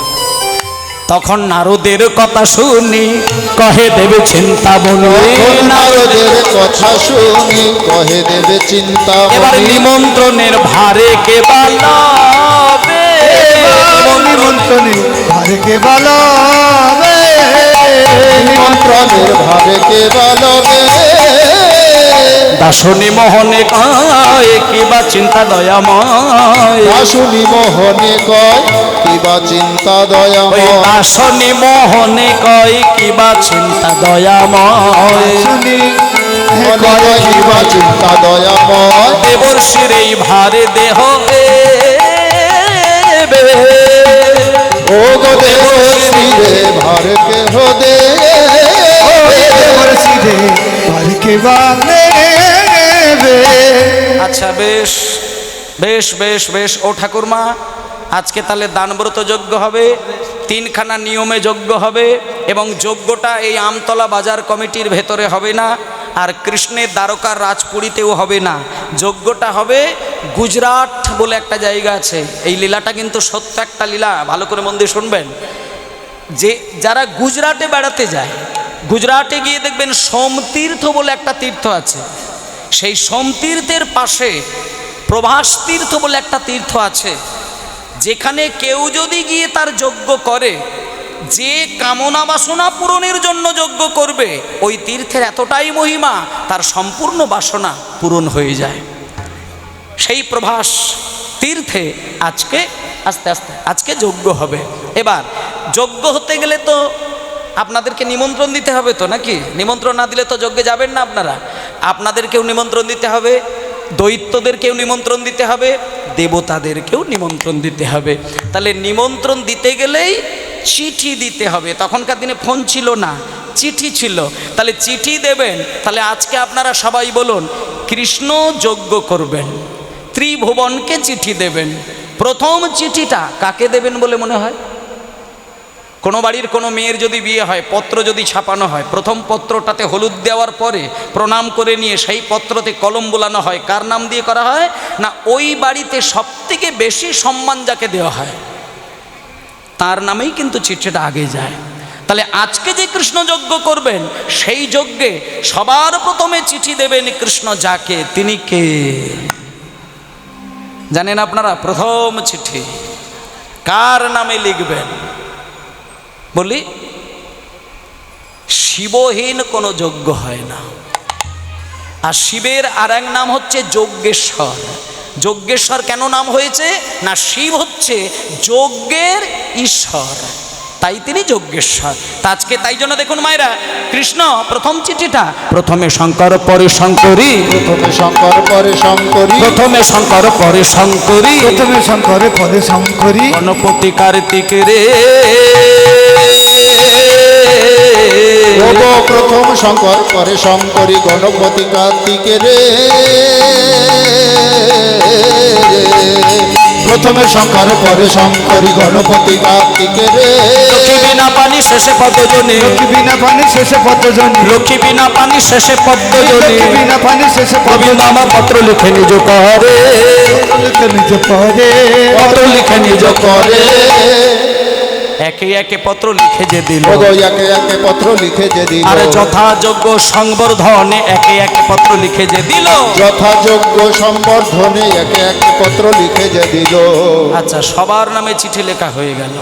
তখন নারদের কথা শুনি কহে দেবে চিন্তা মনে। নারদের কথা শুনি কহে দেবে চিন্তা এবার মনে। নিমন্ত্রণের ভারে কে বালাবে, নিমন্ত্রণে ভারে কে বালাবে, নিমন্ত্রণের ভাবে কে বলবে। দাসনী মোহনে কয় কিবা চিন্তা দয়াময়। দাসুনি মোহনে কয় কিবা চিন্তা ওই দয়াময়। দাসনী মোহনে কয় কিবা চিন্তা দয়াময়। শুনি মনে কয় কিবা চিন্তা দয়াময়। দেবর্ষির এই ভারে দেহ ও গো দেবশ্রীরে ভার কেহ দে। সিধে ভারে কে বালাবে। আচ্ছা, বেশ বেশ বেশ বেশ। ও ঠাকুরমা, আজকে তাহলে দানব্রত যজ্ঞ হবে, 3খানা নিয়মে যজ্ঞ হবে, এবং যজ্ঞটা এই আমতলা বাজার কমিটির ভেতরে হবে না, আর কৃষ্ণের দ্বারকার রাজপুরীতেও হবে না। যজ্ঞটা হবে গুজরাট বলে একটা জায়গা আছে। এই লীলাটা কিন্তু সত্য একটা লীলা, ভালো করে মন দিয়ে শুনবেন। যে যারা গুজরাটে বেড়াতে যায়, গুজরাটে গিয়ে দেখবেন সোমতীর্থ বলে একটা তীর্থ আছে। সেই সোমতীর্থের পাশে প্রভাস তীর্থ বলে একটা তীর্থ আছে, যেখানে কেউ যদি গিয়ে তার যজ্ঞ করে, যে কামনা বাসনা পূরণের জন্য যজ্ঞ করবে, ওই তীর্থের এতটাই মহিমা, তার সম্পূর্ণ বাসনা পূরণ হয়ে যায়। সেই প্রভাস তীর্থে আজকে আস্তে আস্তে আজকে যজ্ঞ হবে। এবার যজ্ঞ হতে গেলে তো আপনাদেরকে নিমন্ত্রণ দিতে হবে তো, নাকি? নিমন্ত্রণ না দিলে তো যজ্ঞে যাবেন না আপনারা। আপনাদেরকেও নিমন্ত্রণ দিতে হবে, দৈত্যদেরকেও নিমন্ত্রণ দিতে হবে, দেবতাদেরকেও নিমন্ত্রণ দিতে হবে। তাহলে নিমন্ত্রণ দিতে গেলেই চিঠি দিতে হবে। তখনকার দিনে ফোন ছিল না, চিঠি ছিল। তাহলে চিঠি দেবেন। তাহলে আজকে আপনারা সবাই বলুন, কৃষ্ণ যজ্ঞ করবেন, ত্রিভুবনকে চিঠি দেবেন। প্রথম চিঠিটা কাকে দেবেন বলে মনে হয়? কোনো বাড়ির কোনো মেয়ের যদি বিয়ে হয়, পত্র যদি ছাপানো হয়, প্রথম পত্রটাতে হলুদ দেওয়ার পরে প্রণাম করে নিয়ে সেই পত্রতে কলম বোলানো হয়। কার নাম দিয়ে করা হয়? না, ওই বাড়িতে সবথেকে বেশি সম্মান যাকে দেওয়া হয়, তার নামেই কিন্তু চিঠিটা আগে যায়। তাহলে আজকে যে কৃষ্ণ যজ্ঞ করবেন, সেই যজ্ঞে সবার প্রথমে চিঠি দেবেন কৃষ্ণ যাকে, তিনি কে জানেন আপনারা? প্রথম চিঠি কার নামে লিখবেন? বলি, শিবহীন কোনো যজ্ঞ হয় না। আর শিবের আর এক নাম হচ্ছে যজ্ঞেশ্বর। যজ্ঞেশ্বর কেন নাম হয়েছে? না, শিব হচ্ছে যজ্ঞের ঈশ্বর। তাই তিনি যজ্ঞেশ্বর। তা আজকে তাই জন্য দেখুন মায়েরা, কৃষ্ণ প্রথম চিঠিটা প্রথমে শঙ্কর পরে শঙ্করী, প্রথমে শঙ্কর পরে শঙ্করী, প্রথমে শঙ্কর পরে শঙ্করী, প্রথমে শঙ্করে পরে শঙ্করী, গণপতি কার্তিক রে। প্রভু প্রথম শঙ্কর পরে শঙ্করী, গণপতি কার্তিকে রে। প্রথমে শঙ্কর পরে শঙ্করী, গণপতি কার্তিকে রে। লক্ষ্মী বিনা পানি শেষে পদ্মজনী, লক্ষ্মী বিনা পানি শেষে পদ্মজনী, লক্ষ্মী বিনা পানি শেষে পদ্মজনী, লক্ষ্মী বিনা পানি শেষে গোবিন্দ আমার পত্র লিখে নিজ করে, পদ্মজনী নিজ পরে, পত্র লিখে নিজ করে। করে একে একে পত্র লিখে যে দিল, ওগো একে একে পত্র লিখে যে দিল, আর যথাযোগ্য সংবর্ধনে একে একে পত্র লিখে যে দিল। যথাযোগ্য সম্বর্ধনে একে একে পত্র লিখে যে দিল। আচ্ছা, সবার নামে চিঠি লেখা হয়ে গেল,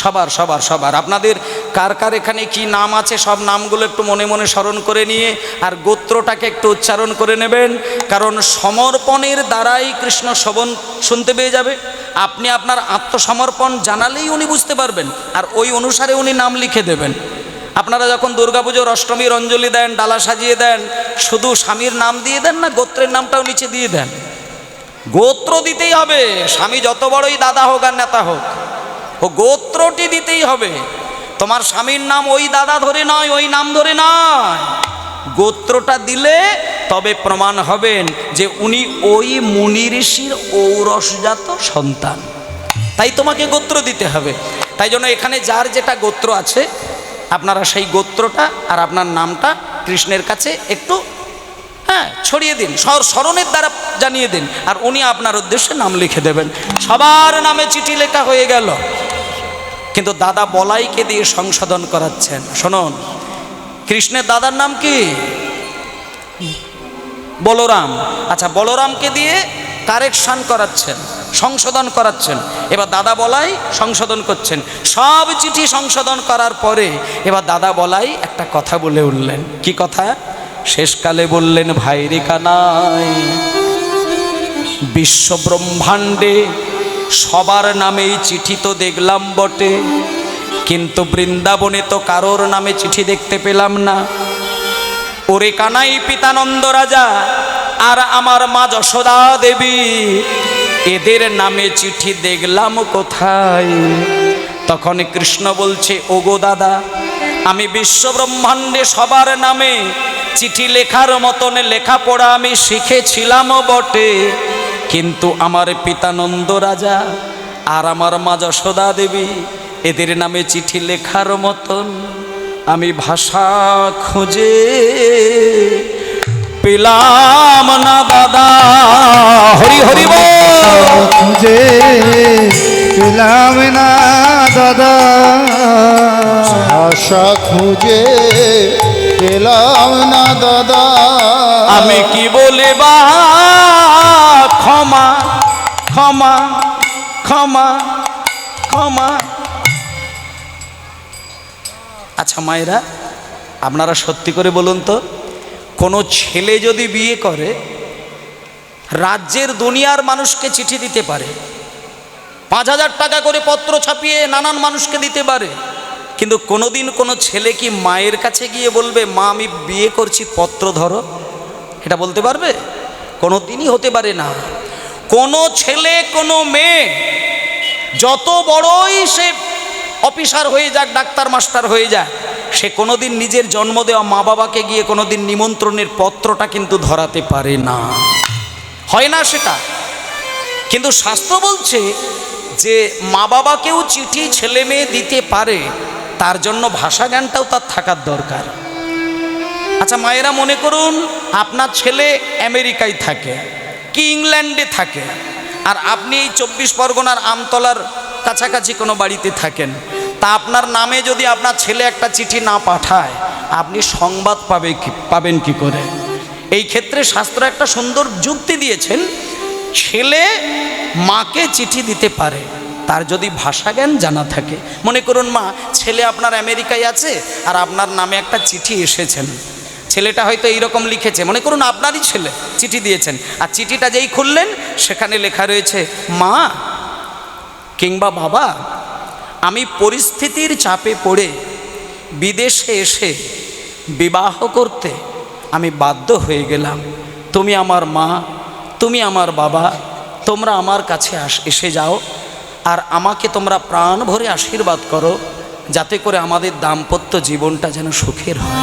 সবার সবার সবার। আপনাদের কার কার এখানে কি নাম আছে সব নামগুলো একটু মনে মনে স্মরণ করে নিয়ে আর গোত্রটাকে একটু উচ্চারণ করে নেবেন, কারণ সমর্পণের দ্বারাই কৃষ্ণ শোভন শুনতে পেয়ে যাবে। আপনি আপনার আত্মসমর্পণ জানালেই উনি বুঝতে পারবেন, আর ওই অনুসারে উনি নাম লিখে দেবেন। আপনারা যখন দুর্গাপুজোর অষ্টমীর অঞ্জলি দেন, ডালা সাজিয়ে দেন, শুধু স্বামীর নাম দিয়ে দেন না গোত্রের নামটাও নিচে দিয়ে দেন? গোত্র দিতেই হবে, স্বামী যত বড়ই দাদা হোক আর নেতা হোক, ও গোত্রটি দিতেই হবে। তোমার স্বামীর নাম ওই দাদা ধরে নয়, ওই নাম ধরে নয়, গোত্রটা দিলে তবে প্রমাণ হবেন যে উনি ওই মুনি ঋষির ঔরসজাত সন্তান, তাই তোমাকে গোত্র দিতে হবে। তাই জন্য এখানে যার যেটা গোত্র আছে আপনারা সেই গোত্রটা আর আপনার নামটা কৃষ্ণের কাছে একটু ছড়িয়ে দিন, স্মরণের দ্বারা জানিয়ে দিন, আর উনি আপনার উদ্দেশ্যে নাম লিখে দেবেন। সবার নামে চিঠি লেখা হয়ে গেল, কিন্তু দাদা বলাইকে দিয়ে সংশোধন করাচ্ছেন। শুনুন, কৃষ্ণের দাদার নাম কি? বলরাম। আচ্ছা, বলরামকে দিয়ে কারেকশন করাচ্ছেন, সংশোধন করাচ্ছেন। এবার দাদা বলাই সংশোধন করছেন। সব চিঠি সংশোধন করার পরে এবার দাদা বলাই একটা কথা বলে উঠলেন। কি কথা? শেষকালে বললেন, ভাইরে কানাই, বিশ্ব ব্রহ্মাণ্ডে সবার নামেই চিঠি তো দেখলাম বটে, কিন্তু বৃন্দাবনে তো কারোর নামে চিঠি দেখতে পেলাম না। ওরে কানাই, পিতানন্দ রাজা আর আমার মা যশোদা দেবী, এদের নামে চিঠি দেখলাম কোথায়? তখন কৃষ্ণ বলছে, ওগো দাদা, আমি বিশ্ব ব্রহ্মাণ্ডে সবার নামে চিঠি লেখার মতন লেখাপড়া আমি শিখেছিলাম বটে, কিন্তু আমার পিতানন্দ রাজা আর আমার মা যশোদা দেবী এদের নামে চিঠি লেখার মতন আমি ভাষা খুঁজে পেলাম না দাদা। হরি হরি বল। খুঁজে পেলাম না দাদা, আশা খুঁজে পেলাম না দাদা। আমি কি বলে বা ক্ষমা ক্ষমা ক্ষমা ক্ষমা। আচ্ছা মায়েরা, আপনারা সত্যি করে বলুন তো, কোনো ছেলে যদি বিয়ে করে রাজ্যের দুনিয়ার মানুষকে চিঠি দিতে পারে, 5,000 টাকা করে পত্র ছাপিয়ে নানান মানুষকে দিতে পারে, কিন্তু কোনোদিন কোনো ছেলে কি মায়ের কাছে গিয়ে বলবে, মা আমি বিয়ে করছি পত্র ধরো? এটা বলতে পারবে? কোনো দিনই হতে পারে না। কোনো ছেলে কোনো মেয়ে যত বড়ই সে অফিসার হয়ে যাক, ডাক্তার মাস্টার হয়ে যায়, সে কোনোদিন নিজের জন্ম দেওয়া মা বাবাকে গিয়ে কোনোদিন নিমন্ত্রণের পত্রটা কিন্তু ধরাতে পারে না, হয় না সেটা। কিন্তু শাস্ত্র বলছে যে মা বাবাকেও চিঠি ছেলে মেয়ে দিতে পারে, তার জন্য ভাষা জ্ঞানটাও তার থাকার দরকার। আচ্ছা মায়েরা, মনে করুন আপনার ছেলে আমেরিকায় থাকে কি ইংল্যান্ডে থাকে, আর আপনি এই 24 পরগনার আমতলার কাছাকাছি কোনো বাড়িতে থাকেন, তা আপনার নামে যদি আপনার ছেলে একটা চিঠি না পাঠায়, আপনি সংবাদ পাবেন কি করে? এই ক্ষেত্রে শাস্ত্র একটা সুন্দর যুক্তি দিয়েছেন। ছেলে মাকে চিঠি দিতে পারে তার যদি ভাষা জ্ঞান জানা থাকে। মনে করুন মা, ছেলে আপনার আমেরিকায় আছে আর আপনার নামে একটা চিঠি এসেছেন, ছেলেটা হয়তো এইরকম লিখেছে, মনে করুন আপনারই ছেলে চিঠি দিয়েছেন, আর চিঠিটা যেই খুললেন সেখানে লেখা রয়েছে, মা কিংবা বাবা আমি পরিস্থিতির চাপে পড়ে বিদেশে এসে বিবাহ করতে আমি বাধ্য হয়ে গেলাম। তুমি আমার মা, তুমি আমার বাবা, তোমরা আমার কাছে এসে যাও আর আমাকে তোমরা প্রাণ ভরে আশীর্বাদ করো, যাতে করে আমাদের দাম্পত্য জীবনটা যেন সুখের হয়।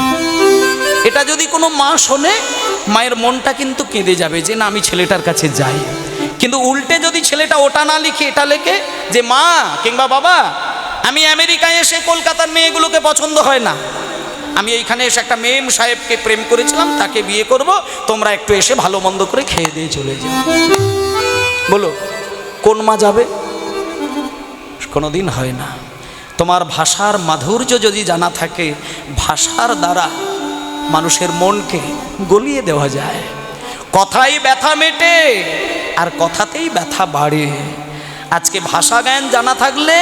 এটা যদি কোনো মা শোনে, মায়ের মনটা কিন্তু কেঁদে যাবে যে না, আমি ছেলেটার কাছে যাই। কিন্তু উল্টে যদি ছেলেটা ওটা না লিখে এটা লেখে যে মা কিংবা বাবা, আমি আমেরিকায় এসে কলকাতার মেয়েগুলোকে পছন্দ হয় না, আমি এইখানে এসে একটা মেম সাহেবকে প্রেম করেছিলাম, তাকে বিয়ে করব, তোমরা একটু এসে ভালো মন্দ করে খেয়ে দিয়ে চলে যাও। বলো কোন মা যাবে? কোনোদিন হয় না। তোমার ভাষার মাধুর্য যদি জানা থাকে, ভাষার দ্বারা মানুষের মনকে গলিয়ে দেওয়া যায়। কথাই ব্যথা মেটে আর কথাতেই ব্যথা বাড়ে। আজকে ভাষা জ্ঞান জানা থাকলে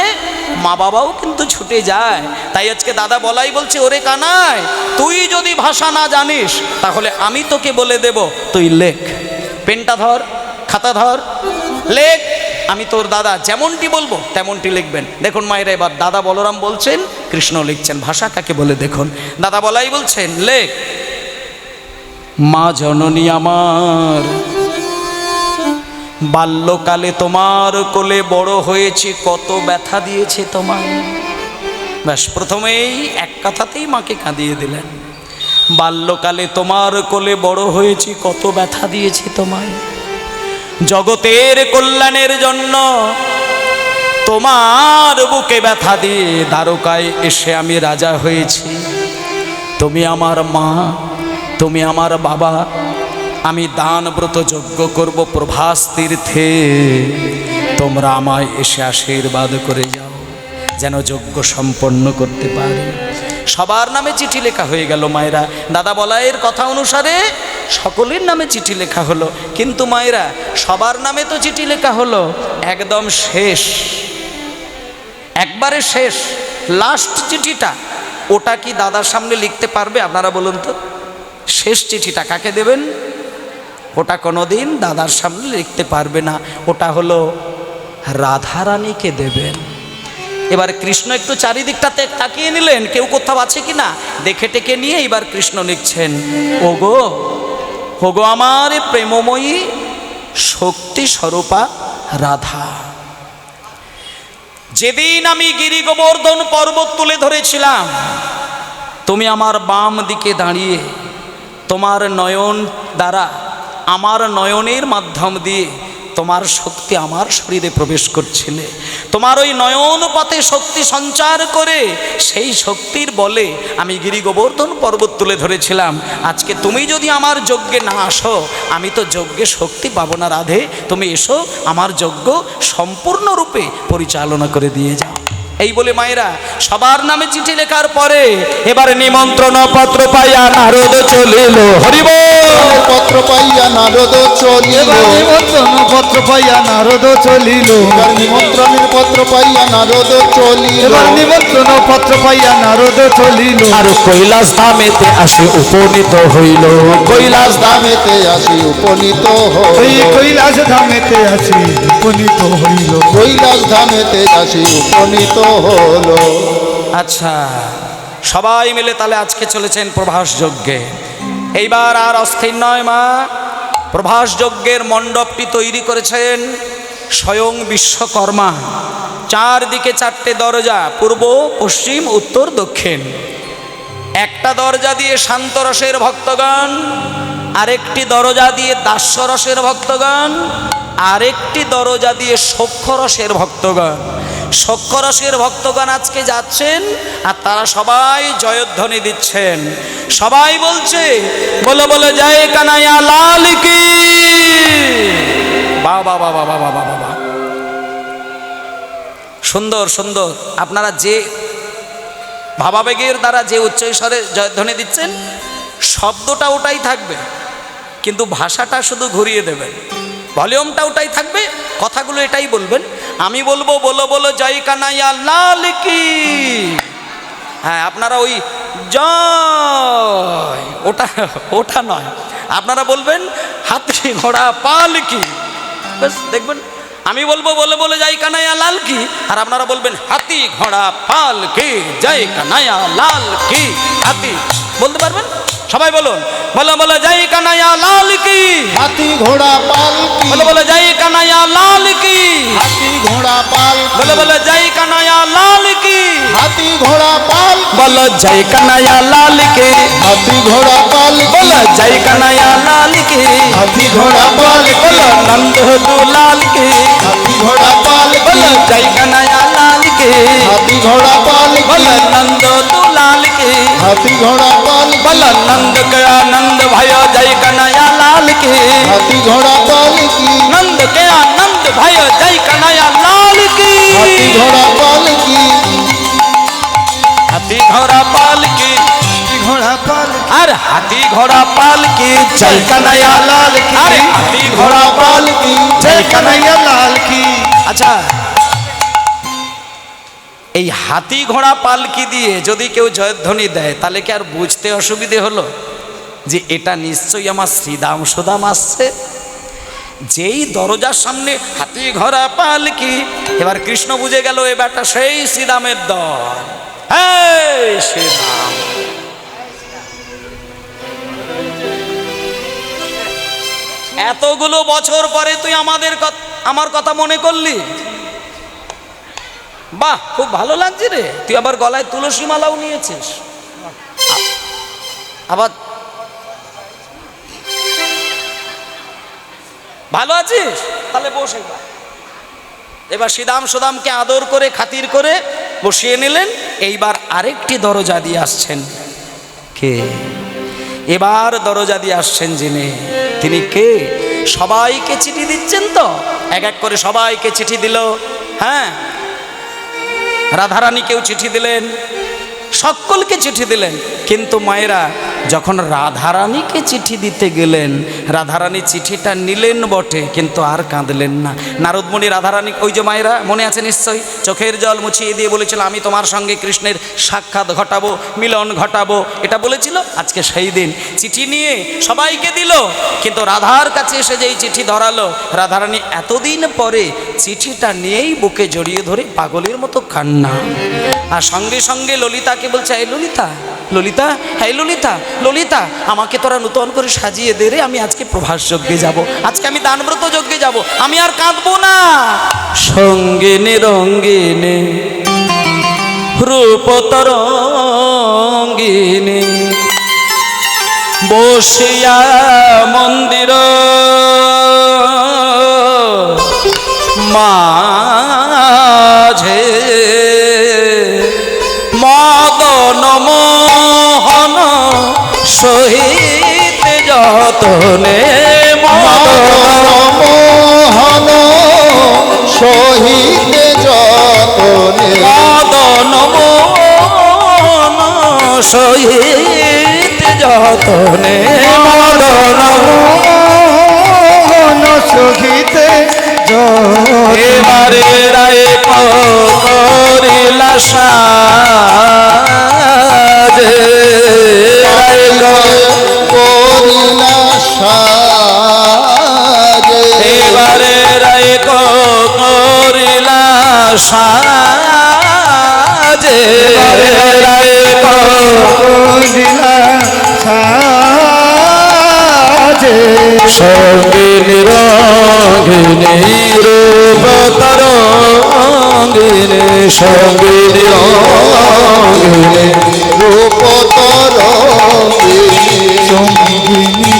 মা বাবাও কিন্তু ছুটে যায়। তাই আজকে দাদা বলাই বলছে, ওরে কানাই, তুই যদি ভাষা না জানিস তাহলে আমি তোকে বলে দেব, তুই লেখ, পেনটা ধর, খাতা ধর, লেখ, আমি তোর দাদা যেমনটি বলবো তেমনটি লিখবেন। দেখুন মায়েরা, এবার দাদা বলরাম বলছেন, কৃষ্ণ লিখছেন। ভাষা কাকে বলে দেখুন। দাদা বলাই বলছেন, লেখ, মা জননী আমার, বাল্যকালে তোমার কোলে বড় হয়েছে, কত ব্যথা দিয়েছে তোমায়। ব্যাস, প্রথমেই এক কথাতেই মাকে কাঁদিয়ে দিলেন। বাল্যকালে তোমার কোলে বড় হয়েছি, কত ব্যথা দিয়েছে তোমায়। জগতের কল্যাণের জন্য তোমার বুকে ব্যথা দিয়ে দ্বারকায় এসে আমি রাজা হয়েছি। তুমি আমার মা, তুমি আমার বাবা। আমি দান ব্রত যজ্ঞ করব প্রভাস তীর্থে, তোমরা আমায় এসে আশীর্বাদ করে যাও, যেন যজ্ঞ সম্পন্ন করতে পারি। সবার নামে চিঠি লেখা হয়ে গেল মায়েরা। দাদা বলাইয়ের কথা অনুসারে সকলের নামে চিঠি লেখা হলো। কিন্তু মায়েরা, সবার নামে তো চিঠি লেখা হলো, একদম শেষ, একবারে শেষ, লাস্ট চিঠিটা, ওটা কি দাদার সামনে লিখতে পারবে? আপনারা বলুন তো, শেষ চিঠিটা কাকে দেবেন? ওটা কোনোদিন দাদার সামনে লিখতে পারবে না। ওটা হলো রাধারানীকে দেবেন। এবার কৃষ্ণ একটু চারিদিকটাতে তাকিয়ে নিলেন, কেউ কোথাও আছে কি না দেখে টেকে নিয়ে এবার কৃষ্ণ লিখছেন, ওগো, ওগো আমার প্রেমময়ী শক্তি স্বরূপা রাধা, যেদিন আমি গিরি গোবর্ধন পর্বত তুলে ধরেছিলাম, তুমি আমার বাম দিকে দাঁড়িয়ে তোমার নয়ন দ্বারা, আমার নয়নের মাধ্যম দিয়ে তোমার শক্তি আমার শরীরে প্রবেশ করছিলে। তোমার ওই নয়ন পথে শক্তি সঞ্চার করে সেই শক্তির বলে আমি গিরি গোবর্ধন পর্বত তুলে ধরেছিলাম। আজকে তুমি যদি আমার যজ্ঞে না আসো, আমি তো যজ্ঞে শক্তি পাবো না। রাধে, তুমি এসো, আমার যজ্ঞ সম্পূর্ণরূপে পরিচালনা করে দিয়ে যাও। এই বলে মায়েরা সবার নামে চিঠি লেখার পরে এবার নিমন্ত্রণ পত্র পাইয়া নারদ চলিল। হরি বল। পত্র পাইয়া নারদ চলিল, নিমন্ত্রণ পত্র পাইয়া নারদ চলিল। নিমন্ত্রণের পত্র পাইয়া নারদ চলিল, এবার নিমন্ত্রণ পত্র পাইয়া নারদ চলিল। আর কৈলাস ধামেতে আসে উপনীত হইল। কৈলাস ধামেতে আসি উপনীত ওই হইল, কৈলাস ধামেতে আসি উপনীত হইল। কৈলাস ধামেতে আসি উপনীত হলো। আচ্ছা, সবাই মিলে তাহলে আজকে চলেছেন প্রভাস যজ্ঞে। এইবার আর অস্থির নয় মা, প্রভাস যজ্ঞের মণ্ডপটি তৈরি করেছেন স্বয়ং বিশ্বকর্মা। চারদিকে চারটে দরজা, পূর্ব, পশ্চিম, উত্তর, দক্ষিণ। একটা দরজা দিয়ে শান্তরসের ভক্তগণ, আরেকটি দরজা দিয়ে দাস্যরসের ভক্তগণ, আরেকটি দরজা দিয়ে সখ্যরসের ভক্তগণ। সখ্যরসের ভক্তগণ আজকে যাচ্ছেন আর তারা সবাই জয়ধ্বনি দিচ্ছেন। সবাই বলছে, বলো বলো জয় কানাইয়া লাল কি। বাবা বাবা বাবা বাবা বাবা, সুন্দর সুন্দর। আপনারা যে ভাবাবেগের দ্বারা যে উচ্চস্বরে জয়ধ্বনি দিচ্ছেন, শব্দটা ওটাই থাকবে, কিন্তু ভাষাটা শুধু ঘুরিয়ে দেবেন। ভলিউমটা ওটাই থাকবে, কথাগুলো এটাই বলবেন। আমি বলবো বলো বলো জয় কানাইয়া লাল কি। হ্যাঁ, আপনারা ওই জয় ওটা ওটা নয়, আপনারা বলবেন হাতি ঘোড়া পাল কি। বেশ, দেখবেন আমি বলবো বলে বলে যাই কানাইয়া লাল কি, আর আপনারা বলবেন হাতি ঘোড়া পাল কি জয় কানাইয়া লাল কি। হাতি বলতে পারবেন? সবাই বলুন, বলো বলো জয় কানাইয়া লাল কি। হাতি ঘোড়া পালকি, বলো বলো জয় কানাইয়া লাল কি। হাতি ঘোড়া পালকি, বলো বলো জয় কানাইয়া লাল কি। হাতি ঘোড়া পালকি, বলো জয় কানাইয়া লাল কি। হাতি ঘোড়া পালকি, বলো জয় কানাইয়া লাল কি। হাতি ঘোড়া পালকি, বলো নন্দ দুলাল কি। হাতি ঘোড়া পালকি, বলো জয় কানাইয়া লাল কি। হাতি ঘোড়া পালকি, বলো নন্দ দুলাল কি। হাতি ঘোড়া পালকি, বলো নন্দ के आनंद भयो जय कन्हैया लाल की। হাতি ঘোড়া পালকি, नंद के आनंद भयो जय कन्हैया लाल की। হাতি ঘোড়া পালকি, हाथी घोड़ा पाल की। ঘোড়া পাল अरे हाथी घोड़ा पाल की जय कन्हैया लाल की। अरे हाथी घोड़ा पाल की जय कन्हैया লাল কি। আচ্ছা, এই হাতি ঘোড়া পালকি দিয়ে যদি কেউ জয়ধ্বনি দেয় তাহলে কি আর বুঝতে অসুবিধে হলো যে এটা নিশ্চয়ই আমার শ্রীদাম সুদাম আসছে? যেই দরজার সামনে হাতি ঘোড়া পালকি, এবার কৃষ্ণ বুঝে গেল এ বেটা সেই শ্রীদামের দল। এই শ্রীরাম, এতগুলো বছর পরে তুই আমার কথা মনে করলি? বাহ, খুব ভালো লাগছে রে। তুই আবার গলায় তুলসী মালাও নিয়েছিস। আবার ভালো আছিস? তাহলে বসে যা। এবার শ্রীদাম সুদামকে আদর করে খাতির করে বসিয়ে নিলেন। এইবার আরেকটি দরজা দিয়ে আসছেন। কে? এবার দরজা দিয়ে আসছেন যিনি, তিনি কে? সবাইকে চিঠি দিচ্ছেন তো, এক এক করে সবাইকে চিঠি দিল। হ্যাঁ, রাধারানীকেও চিঠি দিলেন, সকলকে চিঠি দিলেন। কিন্তু মায়েরা যখন রাধারানীকে চিঠি দিতে গেলেন, রাধারানী চিঠিটা নিলেন বটে কিন্তু আর কাঁদলেন না। নারদমণি রাধারানী, ওই যে মায়েরা মনে আছে নিশ্চয়ই, চোখের জল মুছিয়ে দিয়ে বলেছিল আমি তোমার সঙ্গে কৃষ্ণের সাক্ষাৎ ঘটাবো, মিলন ঘটাবো, এটা বলেছিল। আজকে সেই দিন চিঠি নিয়ে সবাইকে দিল, কিন্তু রাধার কাছে এসে যেই চিঠি ধরালো, রাধারানী এতদিন পরে চিঠিটা নিয়েই বুকে জড়িয়ে ধরে পাগলের মতো কান্না। আর সঙ্গে সঙ্গে ললিতাকে বলছে, এই ললিতা, ললিতা, হ্যাঁ ললিতা, ললিতা, আমাকে তোরা নূতন করে সাজিয়ে দে রে, আমি আজকে প্রভাস যজ্ঞে যাব, আজকে আমি দানব্রত যজ্ঞে যাব, আমি আর কাঁদবো না। সঙ্গিনী রঙ্গিনী রূপ তরঙ্গিনী বসিয়া মন্দির মাঝে মদন মোহন সহিত যতনে মদন মোহন সহিত যতনে, মদন মোহন সহিত যতনে মদন মোহন সহিতে এবারে রায় করিলা সাজে, রায় করিলা সাজে, এবারে রায় করিলা সাজে, রায় করিলা সাজে। সঙ্গিনী রঙ্গিনী রূপ তরঙ্গিনী, সঙ্গিনী রঙ্গিনী রূপ তরঙ্গিনী, সঙ্গিনী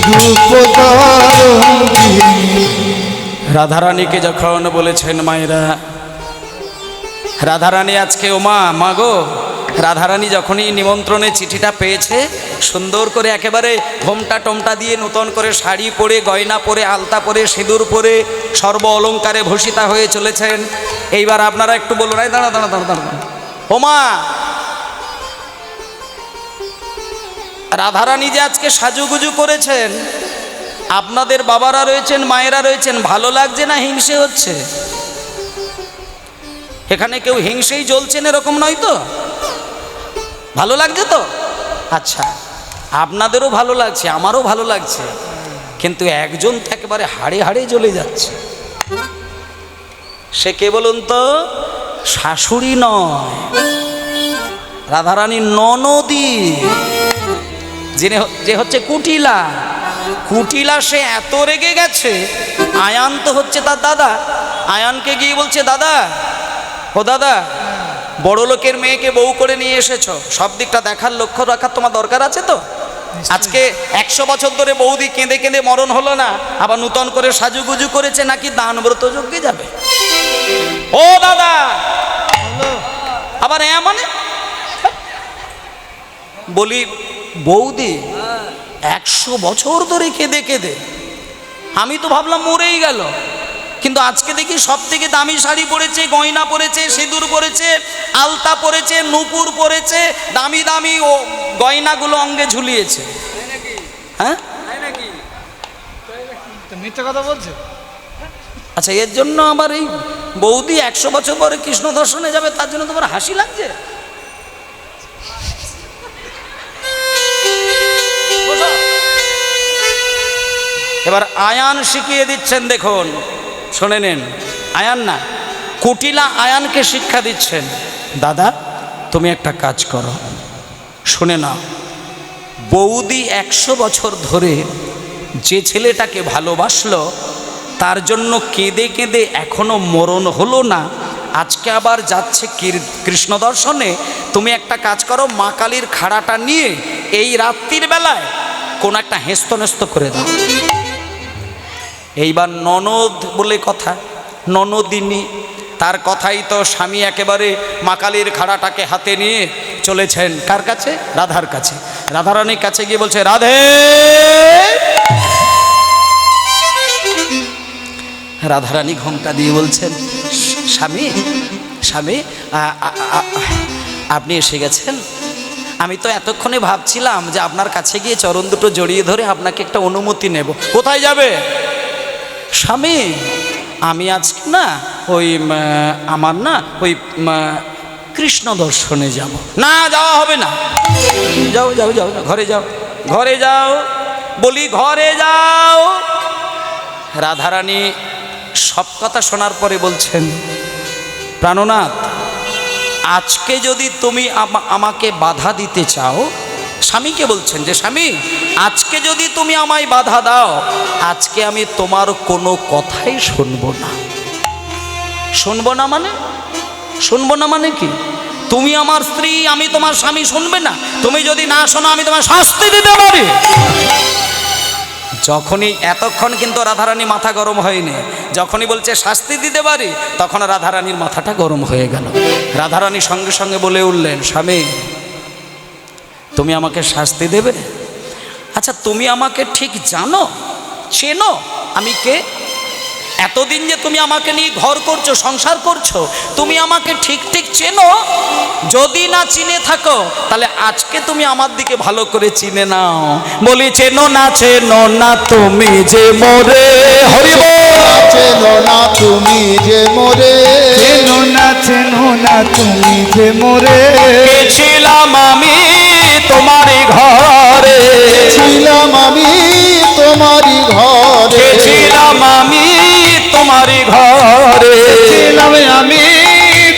রূপ তরঙ্গিনী। রাধারানীকে যখন বলেছেন মায়েরা, রাধারানী আজকে ওমা মাগো, রাধারানী যখনই নিমন্ত্রণে চিঠিটা পেয়েছে, সুন্দর করে একেবারে ঘোমটা টোমটা দিয়ে নূতন করে শাড়ি পরে, গয়না পরে, আলতা পরে, সিঁদুর পরে, সর্ব অলঙ্কারে ভূষিতা হয়ে চলেছেন। এইবার আপনারা একটু বলুন, এই দাঁড়া দাঁড়া দাঁড়া দাঁড়া, ওমা রাধারানী যে আজকে সাজুগুজু করেছেন, আপনাদের বাবারা রয়েছেন, মায়েরা রয়েছেন, ভালো লাগছে না হিংসে হচ্ছে? এখানে কেউ হিংসেই জ্বলছেন এরকম নয় তো? ভালো লাগছে তো? আচ্ছা, আপনাদেরও ভালো লাগছে, আমারও ভালো লাগছে, কিন্তু একজন তো একেবারে হাড়ে হাড়ে জ্বলে যাচ্ছে। সে কে বলুন তো? শাশুড়ি নয়, রাধারানীর ননদী, যে হচ্ছে কুটিলা। কুটিলা সে এত রেগে গেছে, আয়ান তো হচ্ছে তার দাদা, আয়ানকে গিয়ে বলছে, দাদা, ও দাদা, বড় লোকের মেয়েকে বউ করে নিয়ে এসেছো, সব দিকটা দেখার লক্ষ্য রাখার তোমার দরকার আছে তো। আজকে 100 বছর ধরে বৌদি কেঁদে কেঁদে মরণ হলো না, আবার নূতন করে সাজুগুজু করেছে, নাকি দানব্রত যজ্ঞে যাবে? ও দাদা, আবার মানে বলি, বৌদি 100 বছর ধরে কেঁদে কেঁদে, আমি তো ভাবলাম মরেই গেল, কিন্তু আজকে দেখি সব থেকে দামি শাড়ি পরেছে, গয়না পরেছে, সিঁদুর পরেছে, আলতা পরেছে, নূপুর পরেছে, দামি দামি ও গয়নাগুলো অঙ্গে ঝুলিয়েছে। হ্যাঁ, মিথ্যে কথা বলছে। আচ্ছা, এর জন্য আমার এই বৌদি 100 বছর পরে কৃষ্ণ দর্শনে যাবে, তার জন্য তোমার হাসি লাগছে? এবার আয়ান শিখিয়ে দিচ্ছেন, দেখুন, শুনে নেন। আয়ান না, কুটিলা আয়ানকে শিক্ষা দিচ্ছেন, দাদা তুমি একটা কাজ করো, শুনে নাও, বৌদি 100 বছর ধরে যে ছেলেটাকে ভালোবাসলো, তার জন্য কেঁদে কেঁদে এখনো মরণ হলো না, আজকে আবার যাচ্ছে কৃষ্ণ দর্শনে, তুমি একটা কাজ করো, মা কালীর খাড়াটা নিয়ে এই রাত্রির বেলায় কোন একটা হেস্তনেস্ত করে দাও। এইবার ননদ বলে কথা, ননদিনী, তার কথাই তো স্বামী একেবারে মা কালীর খাড়াটাকে হাতে নিয়ে চলেছেন কার কাছে? রাধার কাছে। রাধারানীর কাছে গিয়ে বলছে, রাধে। রাধারানী ঘোমটা দিয়ে বলছেন, স্বামী, স্বামী, আপনি এসে গেছেন। আমি তো এতক্ষণে ভাবছিলাম যে আপনার কাছে গিয়ে চরণ দুটো জড়িয়ে ধরে আপনাকে একটা অনুমতি নেব। কোথায় যাবে? স্বামী, আমি আজকে না ওই আমার না ওই কৃষ্ণ দর্শনে যাব। না, যাওয়া হবে না। যাও যাও যাও, ঘরে যাও, ঘরে যাও, বলি ঘরে যাও। রাধারানী সব কথা শোনার পরে বলছেন, প্রাণনাথ, আজকে যদি তুমি আমাকে বাধা দিতে চাও, স্বামীকে বলছেন যে, স্বামী, আজকে যদি তুমি আমায় বাধা দাও, আজকে আমি তোমার কোনো কথাই শুনবো না। শুনবো না মানে? শুনবো না মানে কি? তুমি আমার স্ত্রী, আমি তোমার স্বামী, শুনবে না? তুমি যদি না শোনো, আমি তোমার শাস্তি দিতে পারি। যখনই, এতক্ষণ কিন্তু রাধারানী মাথা গরম হয়নি, যখনই বলছে শাস্তি দিতে পারি, তখন রাধারানীর মাথাটা গরম হয়ে গেল। রাধারানী সঙ্গে সঙ্গে বলে উঠলেন, স্বামী, তুমি আমাকে শাস্তি দেবে? আচ্ছা, তুমি আমাকে ঠিক জানো, চেনো আমি কে? এতদিন যে তুমি আমাকে নিয়ে ঘর করছো, সংসার করছো, তুমি আমাকে ঠিক ঠিক চেনো? যদি না চিনে থাকো, তাহলে আজকে তুমি আমার দিকে ভালো করে চিনে নাও। বলি, চেনো না, চেনো না তুমি যে মোরে, হরিব, চেনো না তুমি যে মোরে, চেনো না, চেনো না তুমি যে মোরে, ছিলাম আমি তোমারই ঘরে, ছিলাম আমি তোমারই ঘরে, ছিলাম আমি তোমারই ঘরে, ছিলাম আমি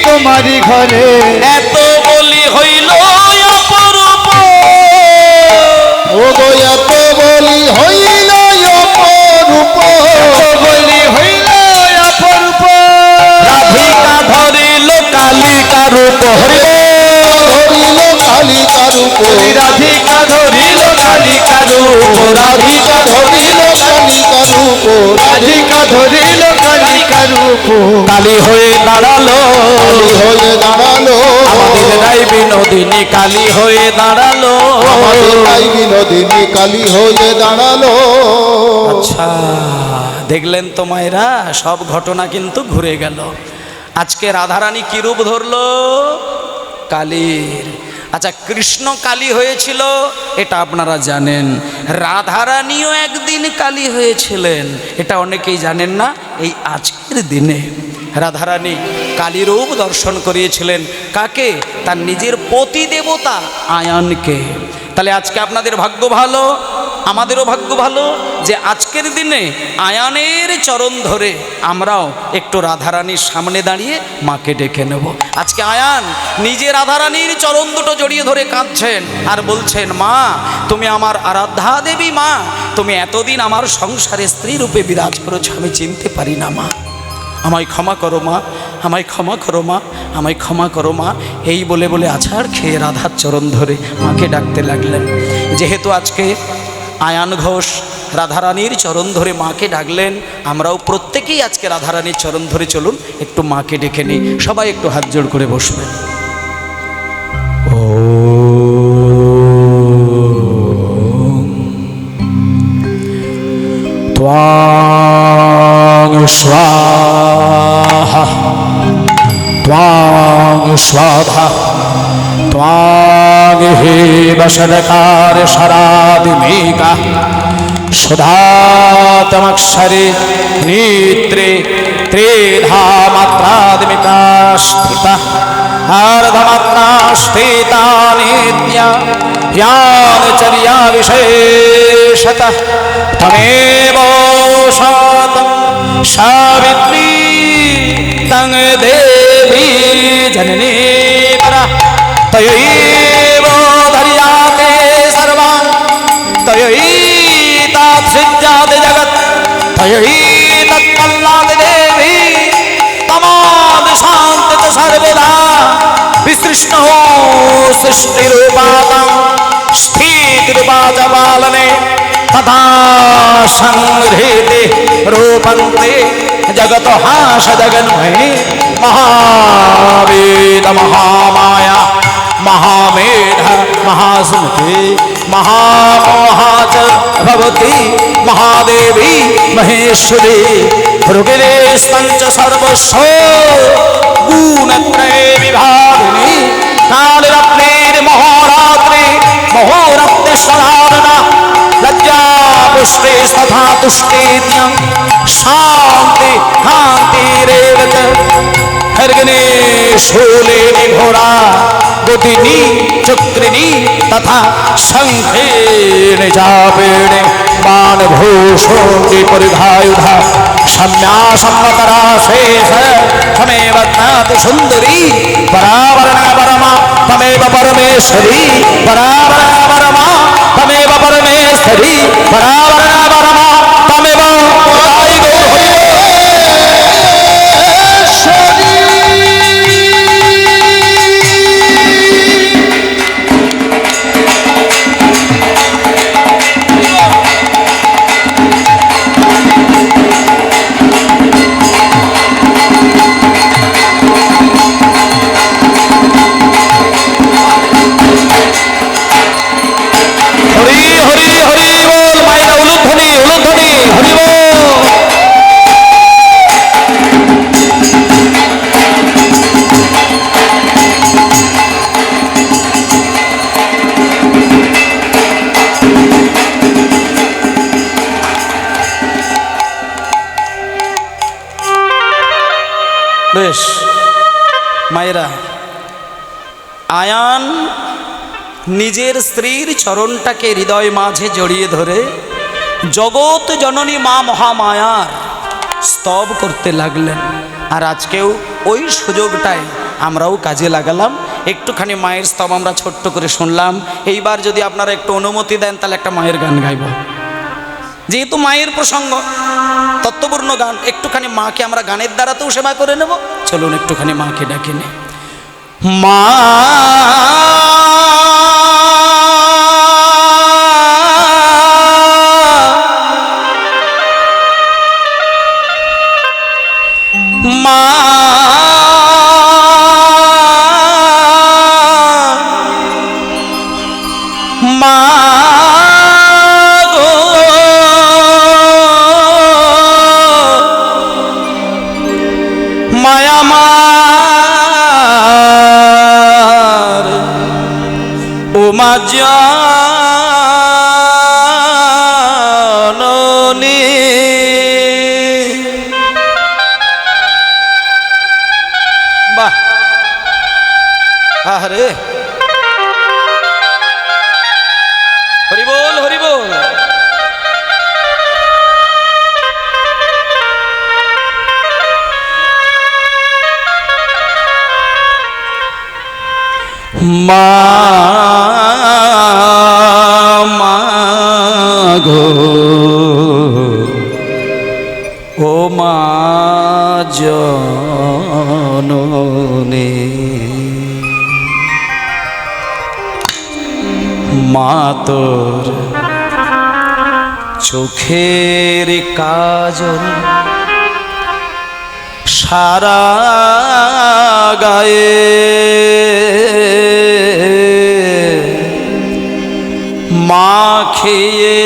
তোমারই ঘরে, এত বলি হইল অপরূপ, ও গো এত বলি হইল অপরূপ, বলি হইল অপরূপ, রাধিকা ধরিল কালিকা রূপ, ধরিল কালিকা রূপ, রাধিকা ধরিল কালিকা রূপ, রাধিকা ধরিল কালিকা রূপ, রাধিকা ধরিল কালিকা রূপ, কালী হয়ে দাঁড়ালো, কালী হয়ে দাঁড়ালো, আমাদের রাই বিনোদিনী কালী হয়ে দাঁড়ালো, আমাদের তাই বিনোদিনী কালী হয়ে দাঁড়ালো। আচ্ছা, দেখলেন তো মায়েরা, সব ঘটনা কিন্তু ঘুরে গেল। আজকে রাধারানী কি রূপ ধরলো? কালীর। আচ্ছা, কৃষ্ণ কালী হয়েছিল এটা আপনারা জানেন, রাধারানীও একদিন কালী হয়েছিলেন, এটা অনেকেই জানেন না। এই আজকের দিনে রাধারানী কালী রূপ দর্শন করিয়েছিলেন কাকে? তার নিজের পতি দেবতা আয়ানকে। তাহলে আজকে আপনাদের ভাগ্য ভালো, আমাদেরও ভাগ্য ভালো যে আজকের দিনে আয়ানের চরণ ধরে আমরাও একটু রাধারানীর সামনে দাঁড়িয়ে মাকে ডেকে নেব। আজকে আয়ান নিজে রাধারানীর চরণ দুটো জড়িয়ে ধরে কাঁদছেন আর বলছেন, মা তুমি আমার আরাধ্যা দেবী, মা তুমি এতদিন আমার সংসারে স্ত্রী রূপে বিরাজ করেছো, আমি চিনতে পারি না মা, আমায় ক্ষমা করো মা, আমায় ক্ষমা করো মা, আমায় ক্ষমা করো মা। এই বলে বলে আছাড় খেয়ে রাধার চরণ ধরে মাকে ডাকতে লাগলেন। যেহেতু আজকে আয়ান ঘোষ রাধারানীর চরণ ধরে মাকে ডাকলেন, আমরাও প্রত্যেকেই আজকে রাধারানীর চরণ ধরে চলুন একটু মাকে ডেকে নিই। সবাই একটু হাত জোড় করে বসবেন। ত্বাং স্বাহা ত্বাং স্বাধা ত্বাং হে বশদকার শরাদিমেকা সুধাতমক্ষরে নেত্রে ত্রেধা মাত্রাদিমিকা স্থিতা अर्धमात्रा स्थिता नित्या ज्ञानचर्या विशेषतः तमेव शातं सावित्री तं देवी जननी परा तयैव धर्याते सर्वान् तयैतात् सृज्याति जगत् तयैतत्कल्लाति देवी तमाद् शान्ति च सर्वदा विसृष्णो सृष्टिरूपातं स्थितिरूपाचपालने तथा संहृते रूपन्ते जगतो हास जगन्मये महावेद महामाया महामेध महास्मृति महामोहा च भवति महादेवी महेश्वरी भृगिरेस्तञ्च सर्वस्व गुणत्रये विभागिनी कालरत्नेर महोरात्रे महोरत्नेश्वरार्णा लज्जा पुष्टे तथा तुष्टेत्यं शान्ति कान्तिरेव च खर्गने शूले घोरा गतिनी चक्रिणी तथा शंखेन चापेणे बाणभूषों परिधायुधा सम्या सम्मतरा शेष तमेव ज्ञाति सुंदरी परावरणा परमा तमेव परमेश्वरी परावरणा परमा तमेव परमेश्वरी परावरणा परमा तमेव বেশ মায়েরা, আয়ান নিজের স্ত্রীর চরণটাকে হৃদয় মাঝে জড়িয়ে ধরে জগৎ জননী মা মহামায়ার স্তব করতে লাগলেন। আর আজকেও ওই সুযোগটায় আমরাও কাজে লাগালাম, একটুখানি মায়ের স্তব আমরা ছোট্ট করে শুনলাম। এইবার যদি আপনারা একটু অনুমতি দেন তাহলে একটা মায়ের গান গাইব, যেহেতু মায়ের প্রসঙ্গ, তত্ত্বপূর্ণ গান। একটুখানি মাকে আমরা গানের দ্বারাতেও সেবা করে নেব। চলুন একটুখানি মাকে ডাকি নে। মা মা মা মায়ামার ও মা জাননী, বাহ আরে হরি বল হরি বল। মা মা গো ও মা জননী মা তোর চোখের কাজল সারা গায়ে মাখিয়ে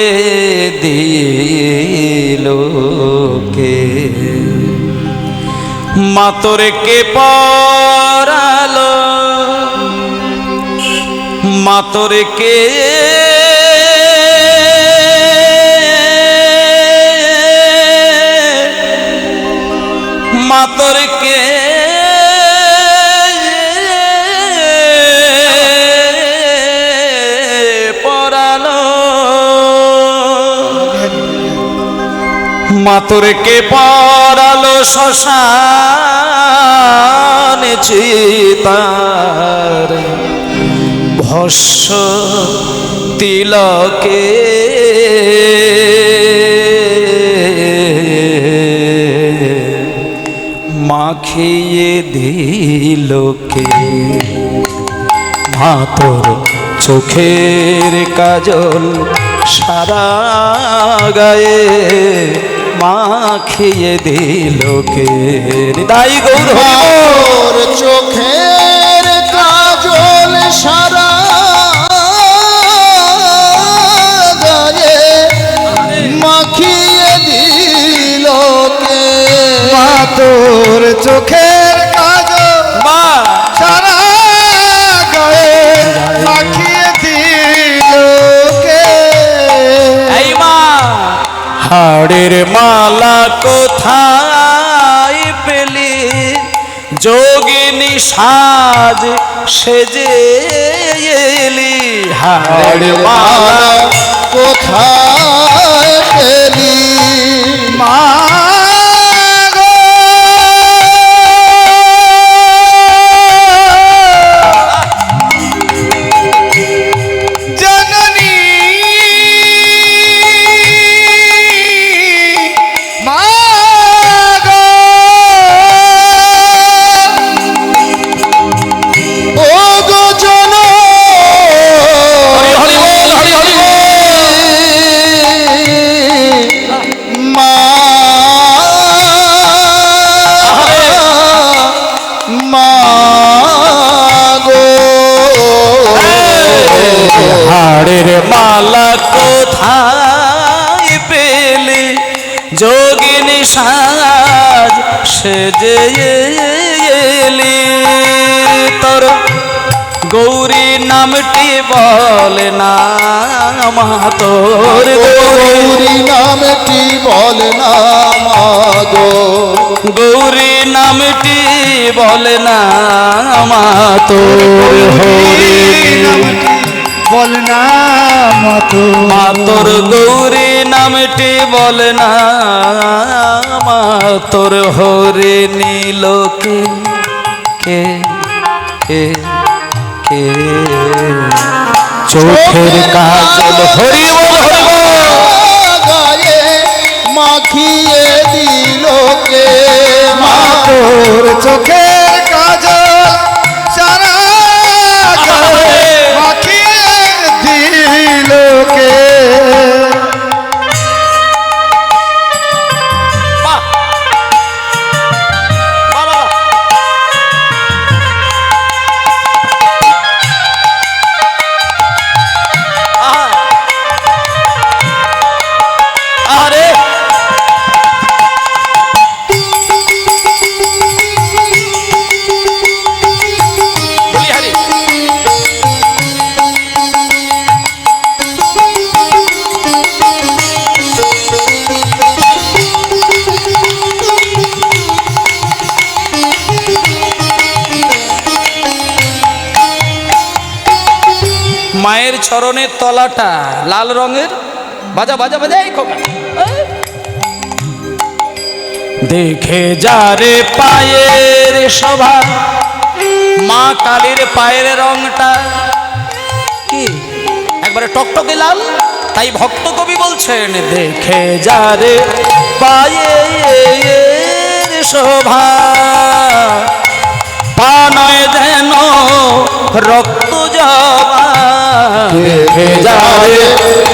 দিল কে মা তোরে কে পরালো মা তোরে কে মা তোরে কে পরালো মা তোরে কে পরালো শ্মশানে চিতার ভস্য তিলকে মাখিয়ে দিল কে মা তোর চোখের কাজল সারা গায়ে মাখিয়ে দিল কে তাই গৌর তোর চোখের কাজল সারা গায়ে মাখিয়ে দিল কে মা তোর চোখের কাজল মা সারা গায়ে মাখিয়ে দিল কে এই মা হাড়ের মালা কোথায় পেলি যোগিনী সাজ সেজে এলি হাড়ের মালা কোথায় পেলি মা গো জননী মা গো ও গো জন হরি হরি বল হরি হরি বল মা মা গো হাড়ের মালা কোথায় পেলে যোগিনী সাজ সেজে এলি তোর গৌরী নামটি বলে না মা তোর গৌরী নামটি বলে না মা গো গৌরী নামটি বলে না মা তোর হরি বল না মতো মা তোর গৌরী নামটি বলে না মা তোর হরে নীল কে কে কে কে চোখের কাজল হরি বল হরি বল গায়ে মাখিয়ে দিল কে মা তোর চোখের কাজল সারা গায়ে মাখিয়ে দিল কে বাহ! বাহ, বাহ! আহা! আরে বলিহারি মায়ের চরণের তলাটা লাল রঙের বাজা বাজা বাজা এই খোকা দেখে যারে পায়ের শোভা মা কালীর পায়ের রংটা কি একবারে টকটকে লাল। তাই ভক্ত কবি বলছেন, দেখে যারে পায়ের শোভা, পা নয় যেন রক্ত জবা। দেখে যারে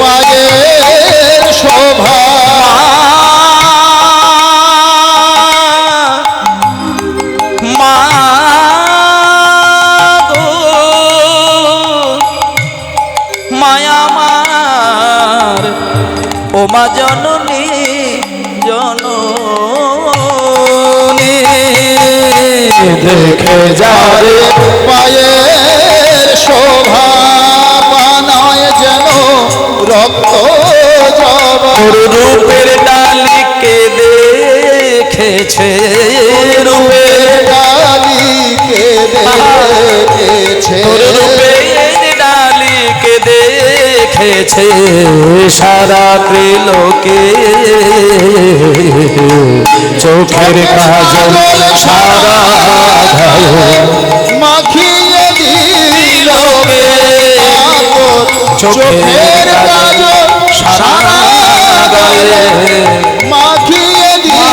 পায়ের শোভা, মা গো মায়ামার ও মা জননী জননী। দেখে যারে পায়ের শোভা, পানায় যেন রক্ত জবা। রূপের ডালিকে দেখেছে, রূপের ডালিকে দেখেছে, রূপের ডালিকে দেখেছে সারা ত্রিলোকে। চোখের কাজল সারা মাখিয়ে দিল চোখের কাজল সারা গায়ে। মাখিয়ে দিল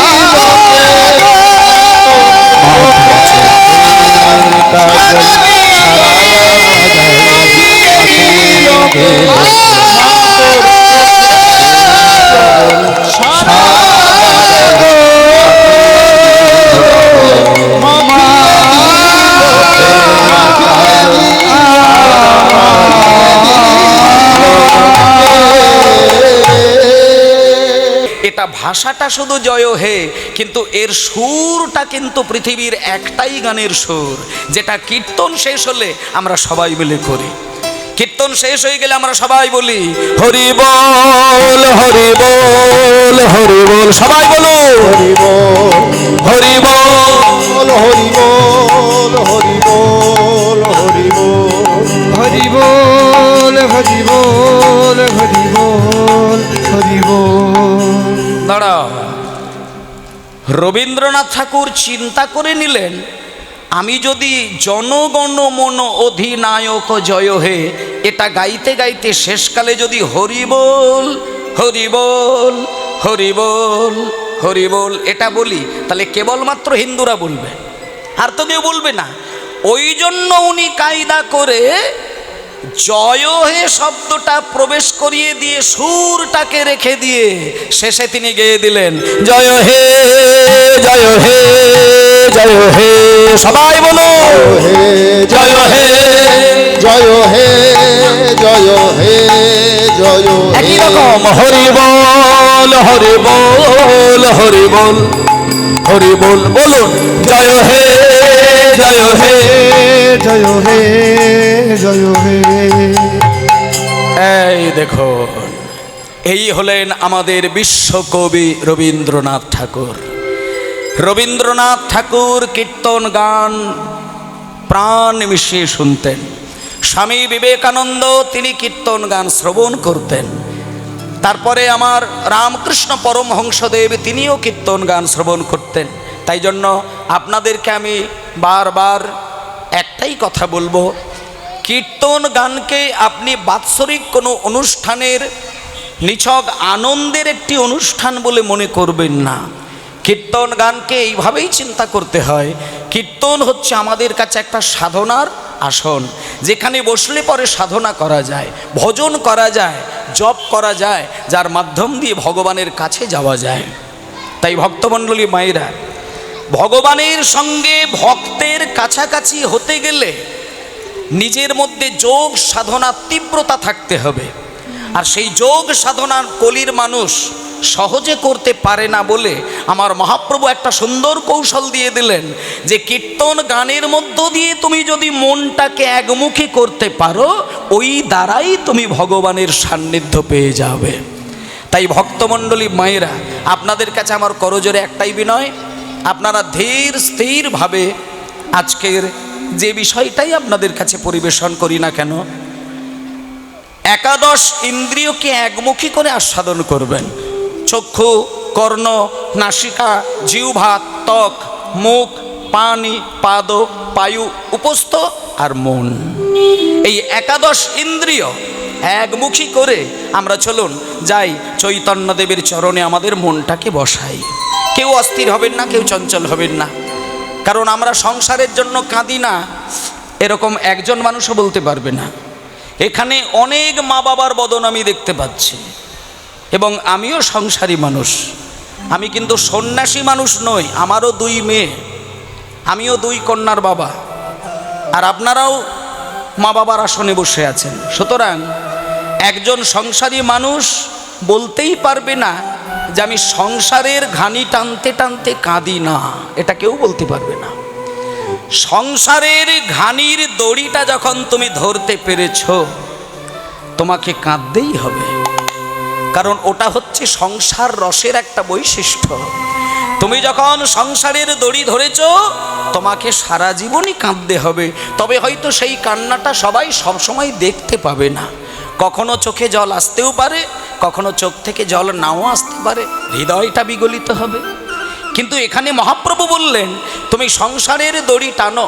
এটা ভাষাটা শুধু জয় হে, কিন্তু এর সুরটা কিন্তু পৃথিবীর একটাই গানের সুর, যেটা কীর্তন শেষ হলে আমরা সবাই মিলে করি। কীর্তন শেষ হয়ে গেলে আমরা সবাই বলি হরি বল হরি বল হরি বল। সবাই বলো হরি বল হরি বল হরি বল হরি বল হরি বল হরি বল হরি বল হরি বল। দাঁড়াও, রবীন্দ্রনাথ ঠাকুর চিন্তা করে নিলেন, আমি যদি জনগণ মন অধিনায়ক জয় হে এটা গাইতে গাইতে শেষকালে যদি হরি বল হরি বল হরি বল হরি বল এটা বলি, তাহলে কেবলমাত্র হিন্দুরা বলবে, আর তো কেউ বলবে না। ওই জন্য উনি কায়দা করে জয় হে শব্দটা প্রবেশ করিয়ে দিয়ে সুরটাকে রেখে দিয়ে শেষে তিনি গেয়ে দিলেন জয় হে জয় হে জয় হে। সবাই বলো জয় হে জয় হে জয় হে জয় একই রকম হরি বল হরি বল হরি বল হরি বল। বলুন জয় হে জয় হে জয় হে জয় হে। এই দেখুন, এই হলেন আমাদের বিশ্বকবি রবীন্দ্রনাথ ঠাকুর। রবীন্দ্রনাথ ঠাকুর কীর্তন গান প্রাণ মিশিয়ে শুনতেন। স্বামী বিবেকানন্দ তিনি কীর্তন গান শ্রবণ করতেন। তারপরে আমার রামকৃষ্ণ পরমহংসদেব তিনিও কীর্তন গান শ্রবণ করতেন। তাই জন্য আপনাদেরকে আমি বারবার একটাই কথা বলবো, কীর্তন গানকে আপনি বাৎসরিক কোনো অনুষ্ঠানের নিছক আনন্দের একটি অনুষ্ঠান বলে মনে করবেন না। কীর্তন গানকে এইভাবেই চিন্তা করতে হয়, কীর্তন হচ্ছে আমাদের কাছে একটা সাধনার আসন, যেখানে বসলে পরে সাধনা করা যায়, ভজন করা যায়, জপ করা যায়, যার মাধ্যম দিয়ে ভগবানের কাছে যাওয়া যায়। তাই ভক্তমণ্ডলী মায়েরা, ভগবানের সঙ্গে ভক্তের কাছাকাছি হতে গেলে নিজের মধ্যে যোগ সাধনার তীব্রতা থাকতে হবে। আর সেই যোগ সাধনা কলির মানুষ সহজে করতে পারে না বলে আমার মহাপ্রভু একটা সুন্দর কৌশল দিয়ে দিলেন, যে কীর্তন গানের মধ্য দিয়ে তুমি যদি মনটাকে একমুখী করতে পারো, ওই দ্বারাই তুমি ভগবানের সান্নিধ্য পেয়ে যাবে। তাই ভক্তমণ্ডলী মায়েরা, আপনাদের কাছে আমার করজোরে একটাই বিনয়, আপনারা ধীর স্থিরভাবে আজকের যে বিষয়টাই আপনাদের কাছে পরিবেশন করি না কেন, একাদশ ইন্দ্রিয়কে একমুখী করে আস্বাদন করবেন। চক্ষু, কর্ণ, নাসিকা, জিহ্বা, ত্বক, মুখ, পানি, পাদ, পায়ু উপস্থ আর মন, এই একাদশ ইন্দ্রিয় একমুখী করে আমরা চলুন যাই চৈতন্যদেবের চরণে আমাদের মনটাকে বসাই। কেউ অস্থির হবেন না, কেউ চঞ্চল হবেন না, কারণ আমরা সংসারের জন্য কাঁদি না এরকম একজন মানুষও বলতে পারবে না। এখানে অনেক মা বাবার বদন আমি দেখতে পাচ্ছি, এবং আমিও সংসারী মানুষ। আমি কিন্তু সন্ন্যাসী মানুষ নই, আমারও 2 মেয়ে, আমিও 2 কন্যার বাবা, আর আপনারাও মা বাবার আসনে বসে আছেন। সুতরাং একজন সংসারী মানুষ বলতেই পারবে না যে আমি সংসারের ঘানি টানতে টানতে কাঁদি না, এটা কেউ বলতে পারবে না। সংসারের ঘানির দড়িটা যখন তুমি ধরতে পেরেছ, তোমাকে কাঁদতেই হবে, কারণ ওটা হচ্ছে সংসার রসের একটা বৈশিষ্ট্য। তুমি যখন সংসারের দড়ি ধরেছ, তোমাকে সারা জীবনই কাঁদতে হবে। তবে হয়তো সেই কান্নাটা সবাই সবসময় দেখতে পাবে না, কখনো চোখে জল আসতেও পারে, কখনো চোখ থেকে জল নাও আসতে পারে, হৃদয়টা বিগলিত হবে। কিন্তু এখানে মহাপ্রভু বললেন, তুমি সংসারের দড়ি টানো,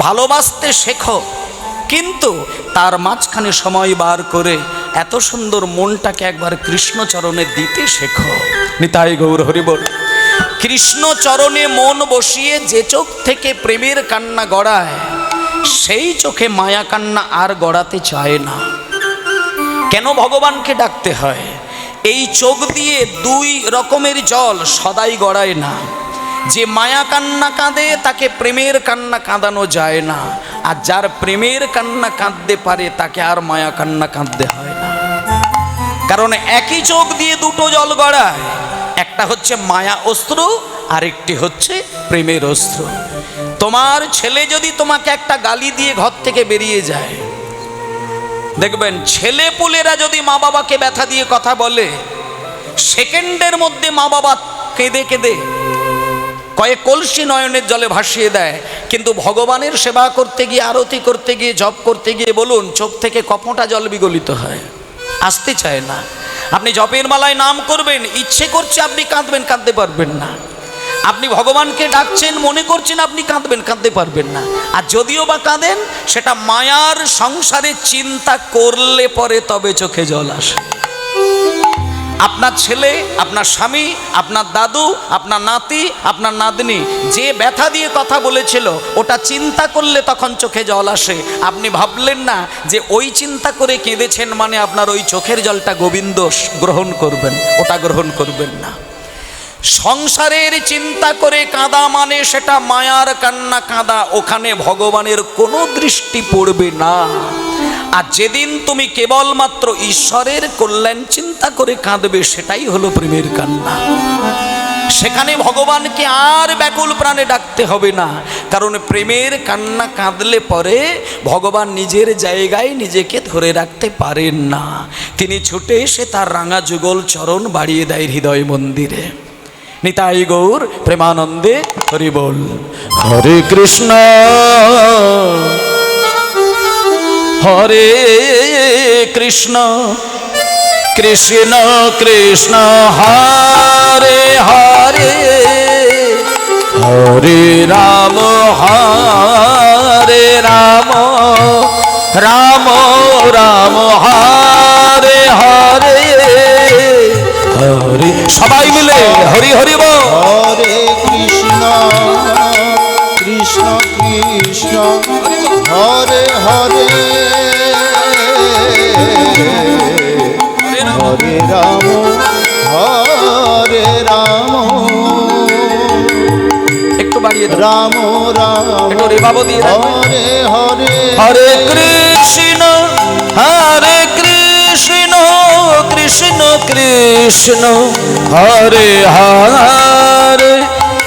ভালোবাসতে শেখো, কিন্তু তার মাঝখানে সময় বার করে এত সুন্দর মনটাকে একবার কৃষ্ণ চরণে দিতে শেখো। নিতাই গৌর হরি বল। কৃষ্ণ চরণে মন বসিয়ে যে চোখ থেকে প্রেমের কান্না গড়ায়, সেই চোখে মায়া কান্না আর গড়াতে চায় না। কেন ভগবানকে ডাকতে হয়? এই চোখ দিয়ে 2 রকমের জল সদাই গড়ায় না। যে মায়া কান্না কাঁদে তাকে প্রেমের কান্না কাঁদানো যায় না, আর যার প্রেমের কান্না কাঁদতে পারে তাকে আর মায়া কান্না কাঁদতে হয় না। কারণ একই চোখ দিয়ে 2টো জল গড়ায়, একটা হচ্ছে মায়া অস্ত্র, আরেকটি হচ্ছে প্রেমের অস্ত্র। তোমার ছেলে যদি তোমাকে একটা গালি দিয়ে ঘর থেকে বেরিয়ে যায়, দেখবেন ছেলে পুলেরা যদি মা বাবাকে ব্যথা দিয়ে কথা বলে, সেকেন্ডের মধ্যে মা বাবা কেঁদে কেঁদে কয়েক কলসি নয়নের জলে ভাসিয়ে দেয়। কিন্তু ভগবানের সেবা করতে গিয়ে, আরতি করতে গিয়ে, জপ করতে গিয়ে বলুন, চোখ থেকে কপোটা জল বিগলিত হয়, আসতে চায় না। আপনি জপের মালায় নাম করবেন, ইচ্ছে করছে আপনি কাঁদবেন, কাঁদতে পারবেন না। আপনি ভগবানকে ডাকছেন, মনে করছেন আপনি কাঁদবেন, কাঁদতে পারবেন না। আর যদিও বা কাঁদেন, সেটা মায়ার সংসারে চিন্তা করলে পরে তবে চোখে জল আসে। আপনার ছেলে, আপনার স্বামী, আপনার দাদু, আপনার নাতি, আপনার নাতনি যে ব্যথা দিয়ে কথা বলেছিল, ওটা চিন্তা করলে তখন চোখে জল আসে। আপনি ভাবলেন না যে ওই চিন্তা করে কেঁদেছেন মানে আপনার ওই চোখের জলটা গোবিন্দ গ্রহণ করবেন, ওটা গ্রহণ করবেন না। সংসারের চিন্তা করে কাঁদা মানে সেটা মায়ার কান্না কাঁদা, ওখানে ভগবানের কোনো দৃষ্টি পড়বে না। আর যেদিন তুমি কেবলমাত্র ঈশ্বরের কল্যাণ চিন্তা করে কাঁদবে, সেটাই হলো প্রেমের কান্না। সেখানে ভগবানকে আর ব্যাকুল প্রাণে ডাকতে হবে না, কারণ প্রেমের কান্না কাঁদলে পরে ভগবান নিজের জায়গায় নিজেকে ধরে রাখতে পারেন না। তিনি ছুটে এসে তার রাঙা যুগল চরণ বাড়িয়ে দেয় হৃদয় মন্দিরে। নিতাই গৌর প্রেমানন্দে হরি বল। হরে কৃষ্ণ হরে কৃষ্ণ কৃষ্ণ কৃষ্ণ হরে হরে, হরে রাম হরে রাম, রাম রাম হরে হরে হরে। সবাই মিলে হরি হরি বল। হরে কৃষ্ণ কৃষ্ণ কৃষ্ণ হরে হরে, হরে রাম হরে রাম, একটু বাড়িয়ে দাও, রাম রাম একটু রেবাবো দিয়ে দাও। হরে হরে, হরে কৃষ্ণ হরে কৃষ্ণ কৃষ্ণ কৃষ্ণ হরে হরে,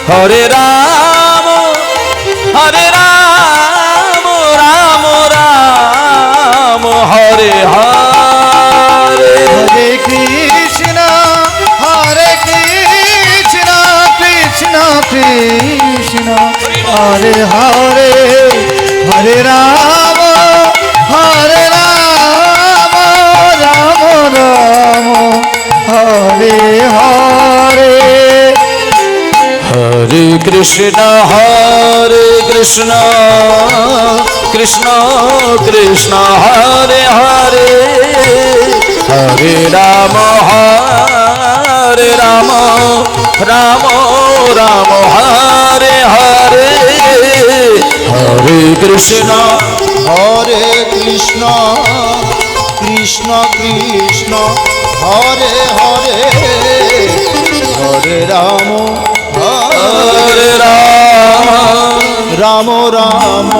হরে রাম হরে রাম, রাম রাম হরে হরে। হরে কৃষ্ণ কৃষ্ণ কৃষ্ণ হরে হরে, হরে রাম রাম, রাম হরে হরে। হরে কৃষ্ণ হরে কৃষ্ণ কৃষ্ণ কৃষ্ণ হরে হরে হরে রাম রাম রাম হরে হরে হরে কৃষ্ণ হরে কৃষ্ণ কৃষ্ণ কৃষ্ণ হরে হরে হরে রাম হরে রাম রাম রাম